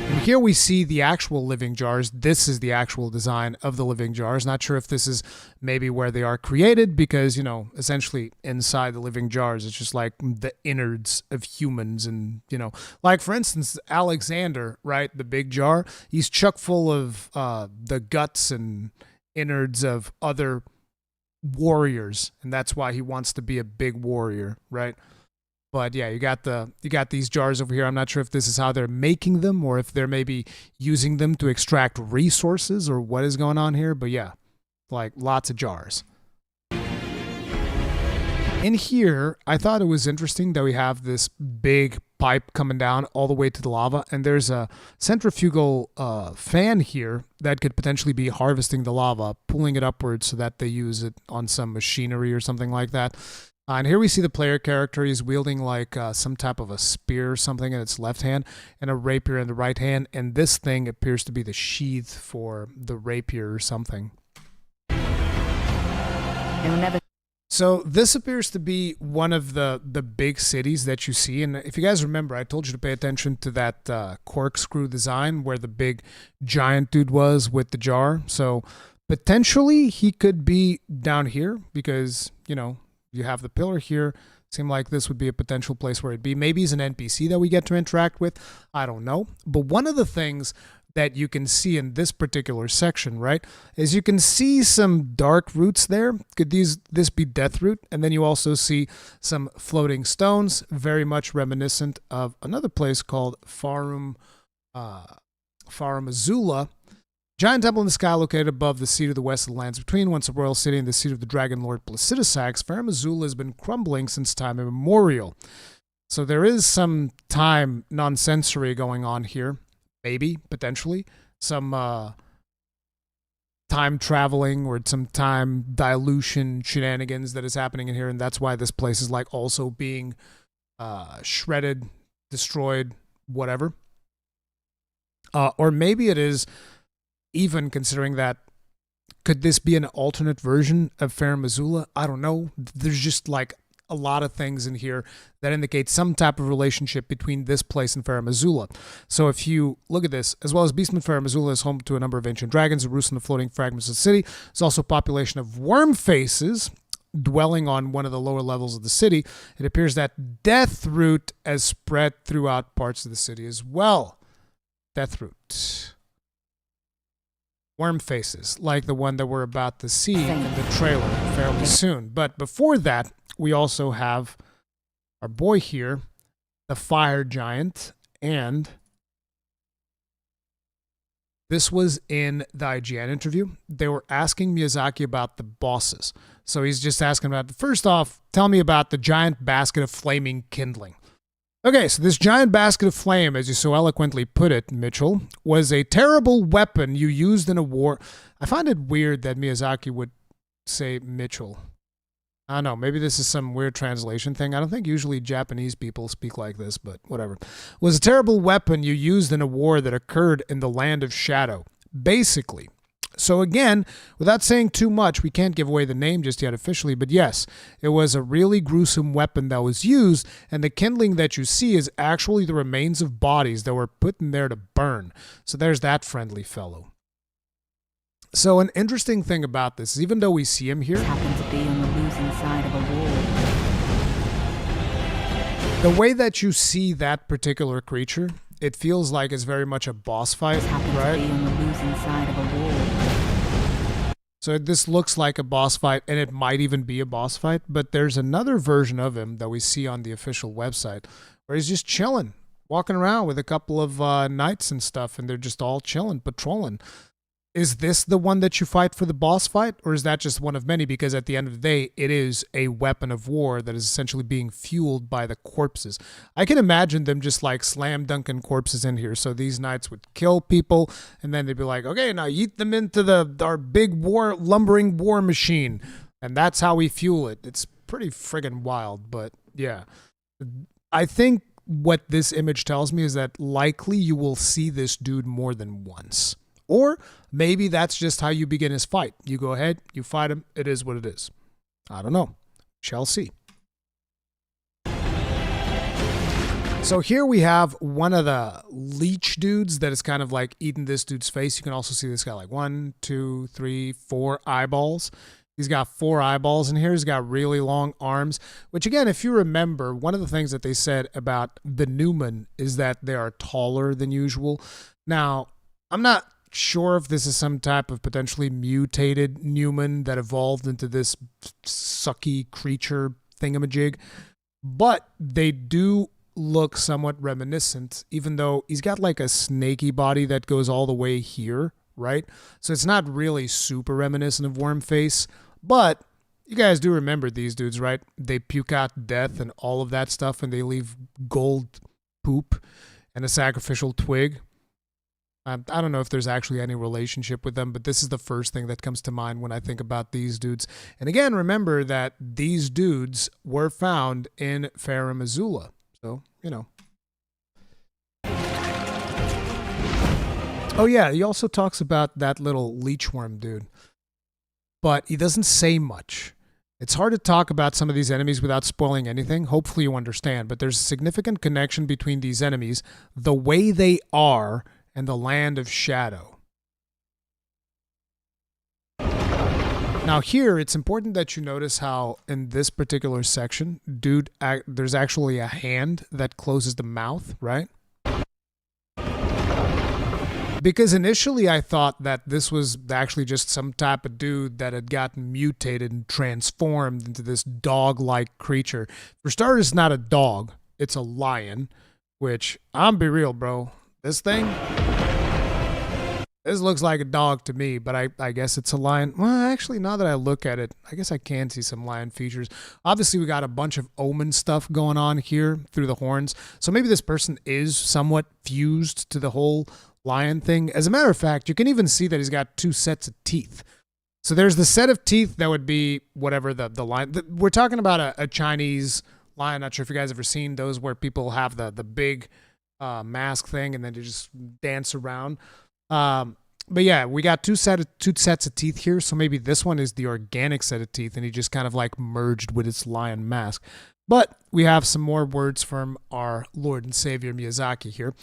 And here we see the actual living jars. This is the actual design of the living jars. Not sure if this is maybe where they are created because, you know, essentially inside the living jars, it's just like the innards of humans. And, you know, like for instance, Alexander, right? The big jar, he's chock full of the guts and innards of other warriors. And that's why he wants to be a big warrior, right? But yeah, you got these jars over here. I'm not sure if this is how they're making them or if they're maybe using them to extract resources or what is going on here. But yeah, like lots of jars. In here, I thought it was interesting that we have this big pipe coming down all the way to the lava. And there's a centrifugal fan here that could potentially be harvesting the lava, pulling it upwards so that they use it on some machinery or something like that. And here we see the player character. He's wielding like some type of a spear or something in its left hand and a rapier in the right hand. And this thing appears to be the sheath for the rapier or something. So this appears to be one of the big cities that you see. And if you guys remember, I told you to pay attention to that corkscrew design where the big giant dude was with the jar. So potentially he could be down here because, you know, you have the pillar here. Seemed like this would be a potential place where it'd be. Maybe he's an NPC that we get to interact with. I don't know. But one of the things that you can see in this particular section, right, is you can see some dark roots there. Could this be death root? And then you also see some floating stones, very much reminiscent of another place called Farum Azula. Giant temple in the sky located above the seat of the west of the lands between, once a royal city and the seat of the dragon lord Placidusax. Farum Azula has been crumbling since time immemorial. So there is some time nonsensory going on here. Maybe, potentially. Some time traveling or some time dilution shenanigans that is happening in here. And that's why this place is like also being shredded, destroyed, whatever. Or maybe it is... Even considering that, could this be an alternate version of Farum Azula? I don't know. There's just like a lot of things in here that indicate some type of relationship between this place and Farum Azula. So if you look at this, as well as Beastman, Farum Azula is home to a number of ancient dragons who roost in the floating fragments of the city. There's also a population of worm faces dwelling on one of the lower levels of the city. It appears that Deathroot has spread throughout parts of the city as well. Deathroot. Worm faces, like the one that we're about to see in the trailer fairly soon. But before that, we also have our boy here, the fire giant, and this was in the IGN interview. They were asking Miyazaki about the bosses. So he's just asking about, first off, tell me about the giant basket of flaming kindling. Okay, so this giant basket of flame, as you so eloquently put it, Mitchell, was a terrible weapon you used in a war. I find it weird that Miyazaki would say Mitchell. I don't know, maybe this is some weird translation thing. I don't think usually Japanese people speak like this, but whatever. Was a terrible weapon you used in a war that occurred in the Land of Shadow. Basically. So again, without saying too much, we can't give away the name just yet officially, but yes, it was a really gruesome weapon that was used, and the kindling that you see is actually the remains of bodies that were put in there to burn. So there's that friendly fellow. So an interesting thing about this is even though we see him here, Happen to be on the losing side of a war. the way that you see that particular creature, it feels like it's very much a boss fight, right? To be on the losing side of a war. So this looks like a boss fight, and it might even be a boss fight, but there's another version of him that we see on the official website where he's just chilling, walking around with a couple of knights and stuff, and they're just all chilling, patrolling. Is this the one that you fight for the boss fight, or is that just one of many? Because at the end of the day, it is a weapon of war that is essentially being fueled by the corpses. I can imagine them just like slam dunking corpses in here. So these knights would kill people, and then they'd be like, okay, now eat them into our big lumbering war machine. And that's how we fuel it. It's pretty friggin' wild, but yeah. I think what this image tells me is that likely you will see this dude more than once. Or maybe that's just how you begin his fight. You go ahead, you fight him, it is what it is. I don't know. Shall see. So here we have one of the leech dudes that is kind of like eating this dude's face. You can also see this guy like 1, 2, 3, 4 eyeballs. He's got 4 eyeballs in here. He's got really long arms, which again, if you remember, one of the things that they said about the Newman is that they are taller than usual. Now, I'm not sure if this is some type of potentially mutated Newman that evolved into this sucky creature thingamajig, but they do look somewhat reminiscent, even though he's got like a snaky body that goes all the way here, right? So it's not really super reminiscent of Wormface, but you guys do remember these dudes, right? They puke out death and all of that stuff, and they leave gold poop and a sacrificial twig. I don't know if there's actually any relationship with them, but this is the first thing that comes to mind when I think about these dudes. And again, remember that these dudes were found in Farum Azula. So, you know. Oh yeah, he also talks about that little leechworm dude. But he doesn't say much. It's hard to talk about some of these enemies without spoiling anything. Hopefully you understand. But there's a significant connection between these enemies, the way they are, and the Land of Shadow. Now here, it's important that you notice how in this particular section, dude, there's actually a hand that closes the mouth, right? Because initially I thought that this was actually just some type of dude that had gotten mutated and transformed into this dog-like creature. For starters, it's not a dog, it's a lion, which, I'm be real, bro. This looks like a dog to me, but I guess it's a lion. Well, actually, now that I look at it, I guess I can see some lion features. Obviously, we got a bunch of omen stuff going on here through the horns. So maybe this person is somewhat fused to the whole lion thing. As a matter of fact, you can even see that he's got 2 sets of teeth. So there's the set of teeth that would be whatever the lion. We're talking about a Chinese lion. Not sure if you guys ever seen those where people have the big mask thing and then they just dance around. But yeah, we got two sets of teeth here, so maybe this one is the organic set of teeth, and he just kind of like merged with its lion mask. But we have some more words from our Lord and Savior Miyazaki here.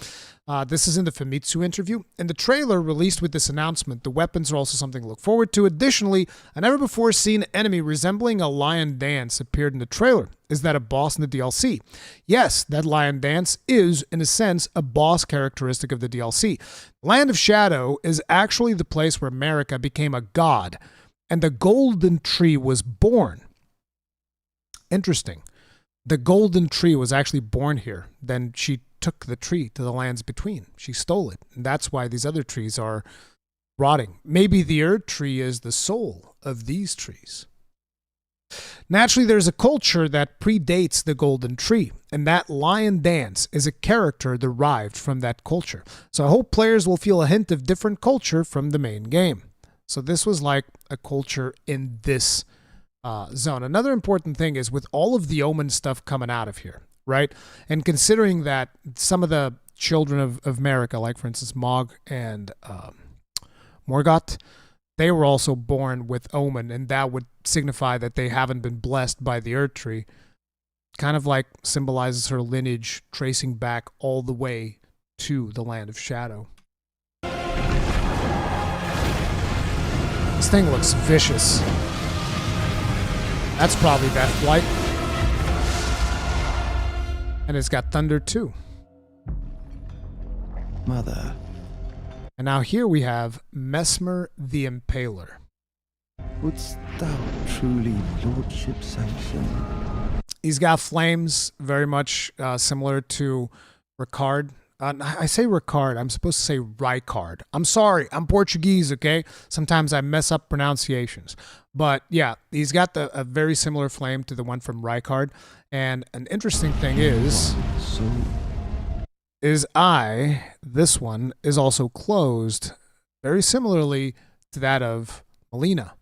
This is in the Famitsu interview. In the trailer released with this announcement, the weapons are also something to look forward to. Additionally, a never-before-seen enemy resembling a lion dance appeared in the trailer. Is that a boss in the DLC? Yes, that lion dance is, in a sense, a boss characteristic of the DLC. Land of Shadow is actually the place where America became a god, and the golden tree was born. Interesting. The golden tree was actually born here. Then she took the tree to the lands between. She stole it. And that's why these other trees are rotting. Maybe the Erdtree is the soul of these trees. Naturally, there's a culture that predates the golden tree, and that lion dance is a character derived from that culture. So I hope players will feel a hint of different culture from the main game. So this was like a culture in this zone. Another important thing is with all of the Omen stuff coming out of here, right? And considering that some of the children of America, like for instance Mog and Morgoth, they were also born with Omen, and that would signify that they haven't been blessed by the Erdtree. Kind of like symbolizes her lineage tracing back all the way to the Land of Shadow. This thing looks vicious. That's probably Deathblight. And it's got thunder too. Mother. And now here we have Mesmer the Impaler. Wouldst thou truly lordship sanction? He's got flames, very much similar to Ricard. I say Ricard, I'm supposed to say Ricard. I'm sorry, I'm Portuguese, okay? Sometimes I mess up pronunciations. But yeah, he's got a very similar flame to the one from Ricard. And an interesting thing is this one is also closed very similarly to that of Melina.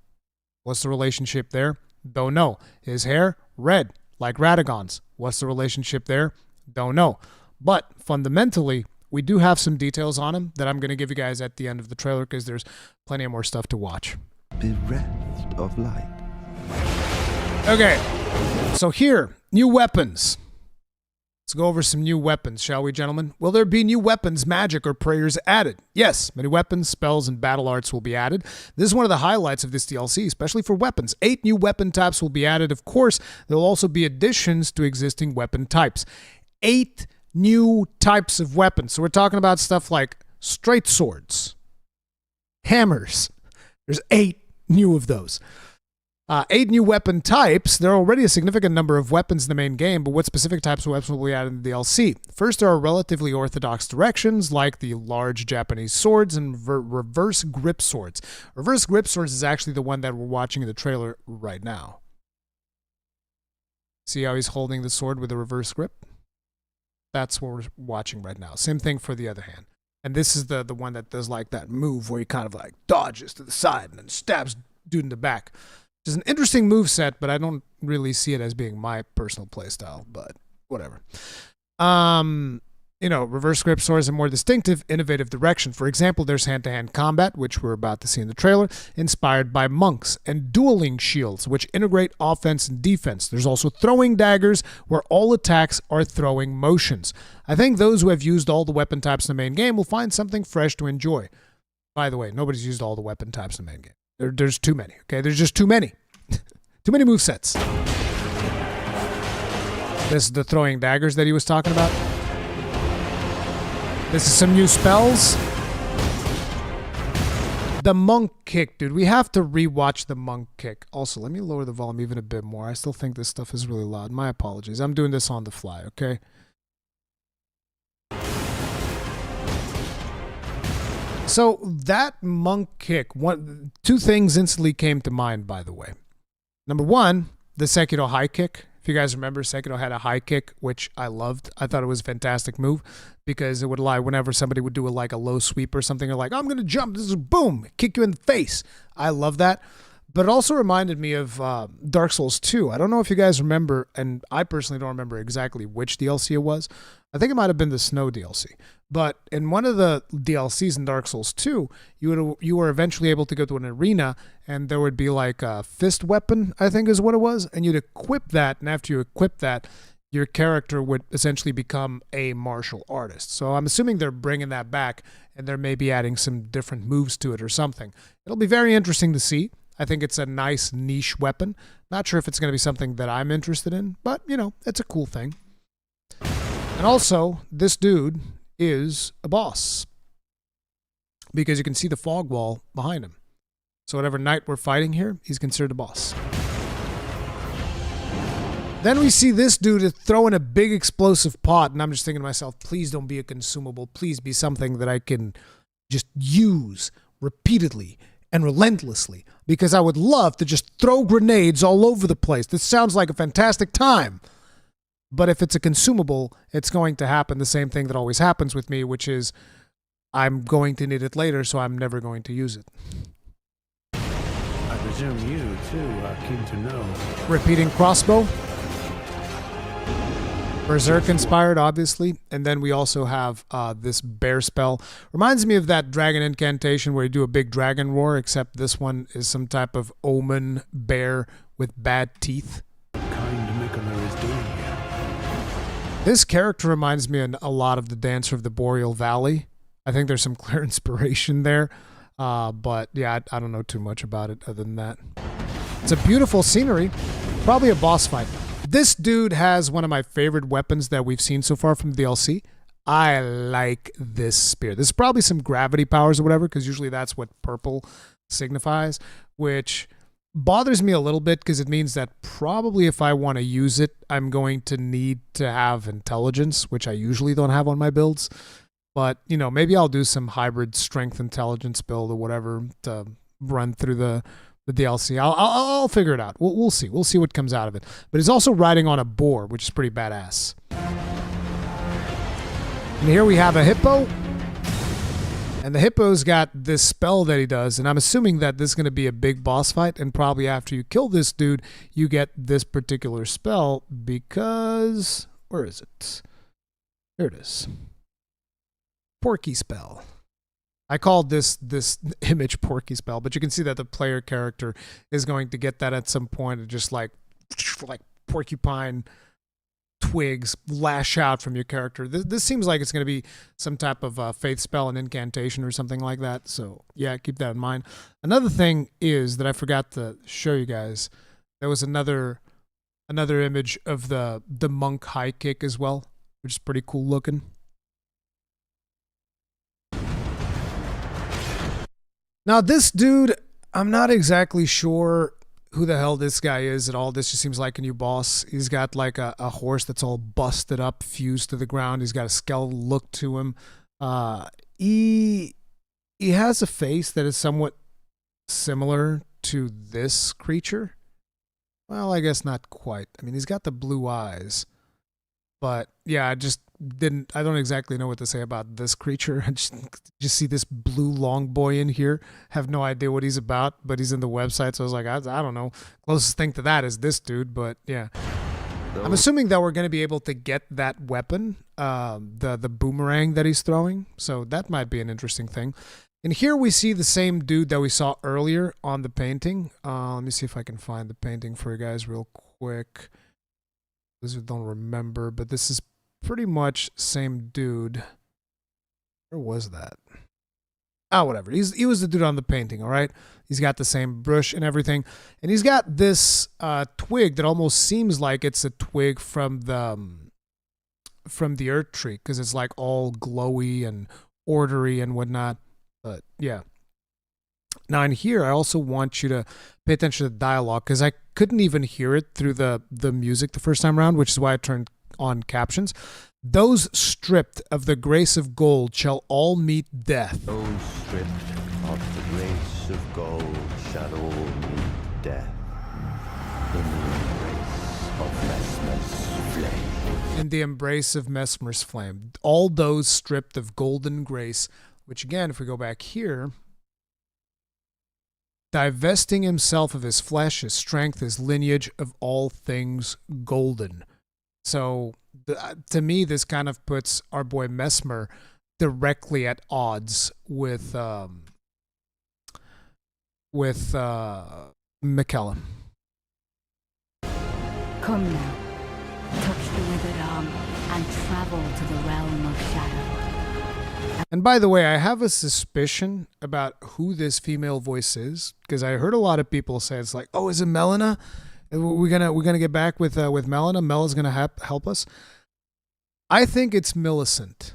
What's the relationship there? Don't know. His hair, red, like Radagon's. What's the relationship there? Don't know. But fundamentally, we do have some details on him that I'm going to give you guys at the end of the trailer because there's plenty of more stuff to watch. Bereft of light. Okay, so here, new weapons. Let's go over some new weapons, shall we, gentlemen? Will there be new weapons, magic, or prayers added? Yes, many weapons, spells, and battle arts will be added. This is one of the highlights of this DLC, especially for weapons. 8 new weapon types will be added. Of course, there will also be additions to existing weapon types. 8 new types of weapons. So we're talking about stuff like straight swords, hammers. There's 8 new of those. 8 new weapon types. There are already a significant number of weapons in the main game, but what specific types of weapons will be added in the DLC? First, there are relatively orthodox directions, like the large Japanese swords and reverse grip swords. Reverse grip swords is actually the one that we're watching in the trailer right now. See how he's holding the sword with a reverse grip? That's what we're watching right now. Same thing for the other hand. And this is the one that does like that move where he kind of like dodges to the side and then stabs dude in the back. Which is an interesting move set, but I don't really see it as being my personal playstyle, but whatever. Reverse grip swords are more distinctive, innovative direction. For example, there's hand-to-hand combat, which we're about to see in the trailer, inspired by monks, and dueling shields, which integrate offense and defense. There's also throwing daggers, where all attacks are throwing motions. I think those who have used all the weapon types in the main game will find something fresh to enjoy. By the way, nobody's used all the weapon types in the main game. There's too many, okay? There's just too many. Too many movesets. This is the throwing daggers that he was talking about. This is some new spells. The monk kick, dude. We have to rewatch the monk kick. Also, let me lower the volume even a bit more. I still think this stuff is really loud. My apologies. I'm doing this on the fly, okay? So that monk kick, two things instantly came to mind, by the way. Number one, the Sekiro high kick. If you guys remember, Sekiro had a high kick, which I loved. I thought it was a fantastic move because it would allow whenever somebody would do a low sweep or something, or like, I'm going to jump, this is boom, kick you in the face. I love that. But it also reminded me of Dark Souls 2. I don't know if you guys remember, and I personally don't remember exactly which DLC it was. I think it might have been the Snow DLC. But in one of the DLCs in Dark Souls 2, you were eventually able to go to an arena, and there would be like a fist weapon, I think is what it was, and you'd equip that, and after you equip that, your character would essentially become a martial artist. So I'm assuming they're bringing that back, and they're maybe adding some different moves to it or something. It'll be very interesting to see. I think it's a nice niche weapon. Not sure if it's going to be something that I'm interested in, but, you know, it's a cool thing. And also, this dude is a boss, because you can see the fog wall behind him. So whatever knight we're fighting here, he's considered a boss. Then we see this dude throwing a big explosive pot, and I'm just thinking to myself, please don't be a consumable. Please be something that I can just use repeatedly and relentlessly, because I would love to just throw grenades all over the place. This sounds like a fantastic time. But if it's a consumable, it's going to happen the same thing that always happens with me, which is I'm going to need it later, so I'm never going to use it. I presume you, too, are keen to know. Repeating crossbow. Berserk inspired, obviously. And then we also have this bear spell. Reminds me of that dragon incantation where you do a big dragon roar, except this one is some type of omen bear with bad teeth. Kind Miquella is doing here. This character reminds me a lot of the Dancer of the Boreal Valley. I think there's some clear inspiration there. But yeah, I don't know too much about it other than that. It's a beautiful scenery. Probably a boss fight. This dude has one of my favorite weapons that we've seen so far from the DLC. I like this spear. This is probably some gravity powers or whatever, because usually that's what purple signifies, which bothers me a little bit because it means that probably if I want to use it, I'm going to need to have intelligence, which I usually don't have on my builds. But, you know, maybe I'll do some hybrid strength intelligence build or whatever to run through the DLC. I'll figure it out. We'll see. We'll see what comes out of it. But he's also riding on a boar, which is pretty badass. And here we have a hippo. And the hippo's got this spell that he does. And I'm assuming that this is going to be a big boss fight. And probably after you kill this dude, you get this particular spell because... Where is it? Here it is. Porky spell. I called this image Porky spell, but you can see that the player character is going to get that at some point and just like porcupine twigs lash out from your character. This seems like it's going to be some type of faith spell and incantation or something like that. So yeah, keep that in mind. Another thing is that I forgot to show you guys. There was another image of the monk high kick as well, which is pretty cool looking. Now, this dude, I'm not exactly sure who the hell this guy is at all. This just seems like a new boss. He's got like a horse that's all busted up, fused to the ground. He's got a skeletal look to him. He has a face that is somewhat similar to this creature. Well, I guess not quite. I mean, he's got the blue eyes. But yeah, I don't exactly know what to say about this creature. I just see this blue long boy in here. Have no idea what he's about, but he's in the website. So I was like, I don't know. Closest thing to that is this dude, but yeah. I'm assuming that we're going to be able to get that weapon, the boomerang that he's throwing. So that might be an interesting thing. And here we see the same dude that we saw earlier on the painting. Let me see if I can find the painting for you guys real quick. Those who don't remember, but this is pretty much same dude. Where was that? Oh, whatever. He was the dude on the painting, all right? He's got the same brush and everything. And he's got this twig that almost seems like it's a twig from the Erdtree, because it's like all glowy and ordery and whatnot. But yeah. Now in here, I also want you to pay attention to the dialogue, because I couldn't even hear it through the music the first time around, which is why I turned on captions. Those stripped of the grace of gold shall all meet death. Those stripped of the grace of gold shall all meet death in the embrace of Mesmer's flame. All those stripped of golden grace, which again, if we go back here, divesting himself of his flesh, his strength, his lineage, of all things golden. So to me, this kind of puts our boy Mesmer directly at odds with Miquella. Come now, touch the withered arm and travel to the realm of shadow. And by the way, I have a suspicion about who this female voice is, because I heard a lot of people say it's like, oh, is it Melina? We're gonna get back with Melina. Mela's gonna help us. I think it's Millicent.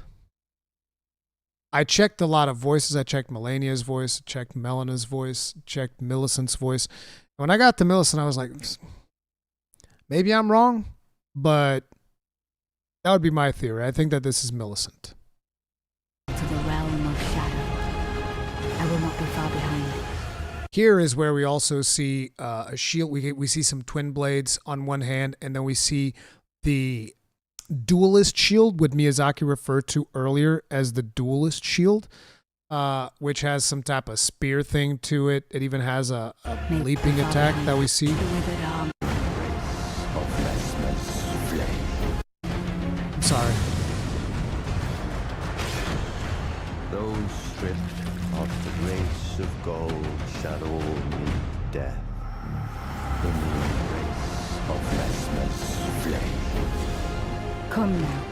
I checked a lot of voices. I checked Melania's voice, checked Melina's voice, checked Millicent's voice. When I got to Millicent, I was like, maybe I'm wrong, but that would be my theory. I think that this is Millicent. To the realm of shadow. I will not be far behind. Here is where we also see a shield. We see some twin blades on one hand, and then we see the duelist shield, what Miyazaki referred to earlier as the duelist shield, which has some type of spear thing to it. It even has a leaping attack that we see. I'm sorry. Those stripped of the grace of gold shall all meet death in the embrace of Mesmer's flame. Come now.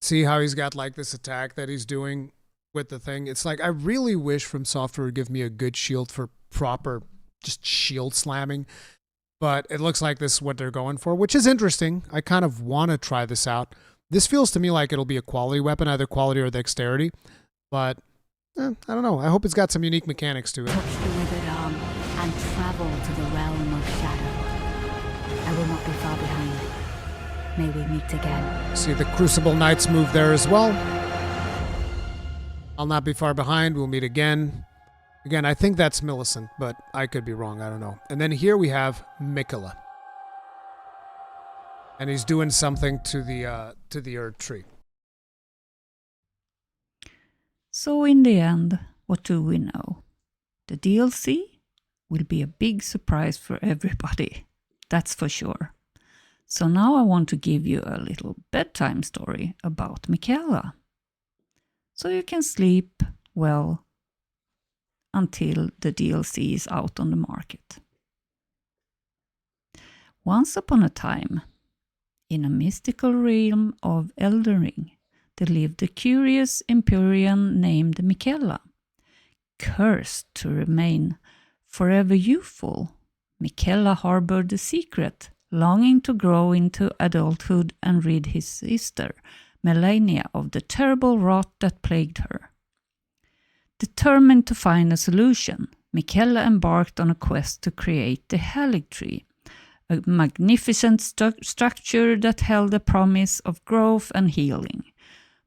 See how he's got like this attack that he's doing with the thing? It's like, I really wish From Software would give me a good shield for proper just shield slamming. But it looks like this is what they're going for, which is interesting. I kind of want to try this out. This feels to me like it'll be a quality weapon, either quality or dexterity. But I don't know. I hope it's got some unique mechanics to it. Touch the withered arm and travel to the realm of shadow. I will not be far behind. May we meet again. See the Crucible Knights move there as well. I'll not be far behind. We'll meet again. Again, I think that's Millicent, but I could be wrong. I don't know. And then here we have Miquella. And he's doing something to the Erdtree. So in the end, what do we know? The DLC will be a big surprise for everybody. That's for sure. So now I want to give you a little bedtime story about Miquella. So you can sleep well until the DLC is out on the market. Once upon a time, in a mystical realm of Elden Ring, there lived a curious Empyrean named Miquella. Cursed to remain forever youthful, Miquella harbored a secret, longing to grow into adulthood and rid his sister, Melania, of the terrible rot that plagued her. Determined to find a solution, Miquella embarked on a quest to create the Erdtree, a magnificent structure that held the promise of growth and healing.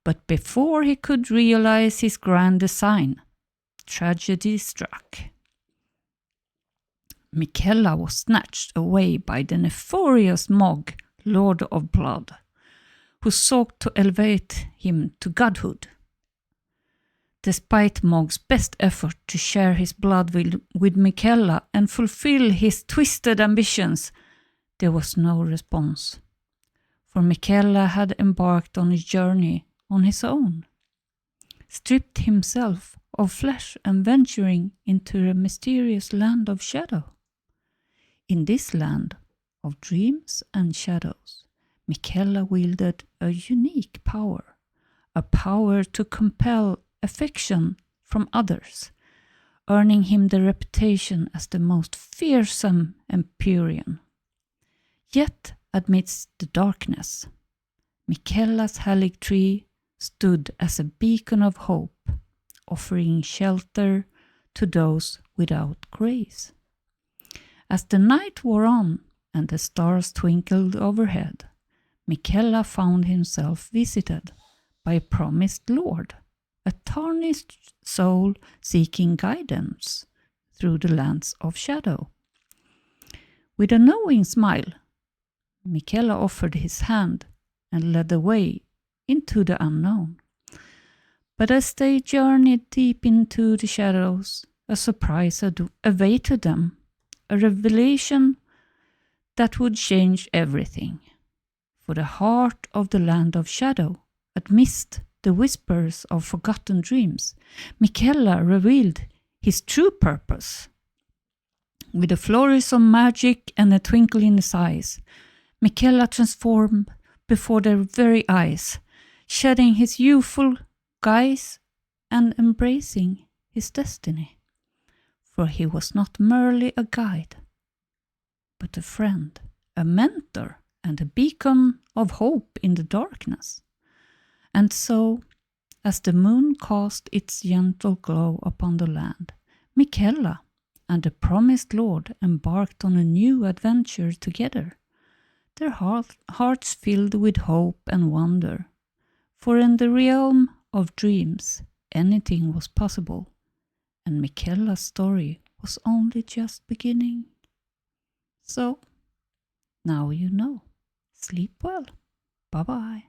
But before he could realize his grand design, tragedy struck. Miquella was snatched away by the nefarious Mog, Lord of Blood, who sought to elevate him to godhood. Despite Mog's best effort to share his blood with Miquella and fulfill his twisted ambitions, there was no response. For Miquella had embarked on a journey on his own, stripped himself of flesh and venturing into the mysterious land of shadow. In this land of dreams and shadows, Miquella wielded a unique power, a power to compel affection from others, earning him the reputation as the most fearsome Empyrean. Yet, amidst the darkness, Miquella's Erdtree stood as a beacon of hope, offering shelter to those without grace. As the night wore on and the stars twinkled overhead, Miquella found himself visited by a promised lord, a tarnished soul seeking guidance through the lands of shadow. With a knowing smile, Miquella offered his hand and led the way into the unknown. But as they journeyed deep into the shadows, a surprise awaited them, a revelation that would change everything. For the heart of the land of shadow, amidst the whispers of forgotten dreams, Miquella revealed his true purpose. With a flourish of magic and a twinkle in his eyes, Miquella transformed before their very eyes, shedding his youthful guise and embracing his destiny. For he was not merely a guide, but a friend, a mentor, and a beacon of hope in the darkness. And so, as the moon cast its gentle glow upon the land, Miquella and the promised lord embarked on a new adventure together, their hearts filled with hope and wonder. For in the realm of dreams, anything was possible, and Miquella's story was only just beginning. So, now you know. Sleep well. Bye-bye.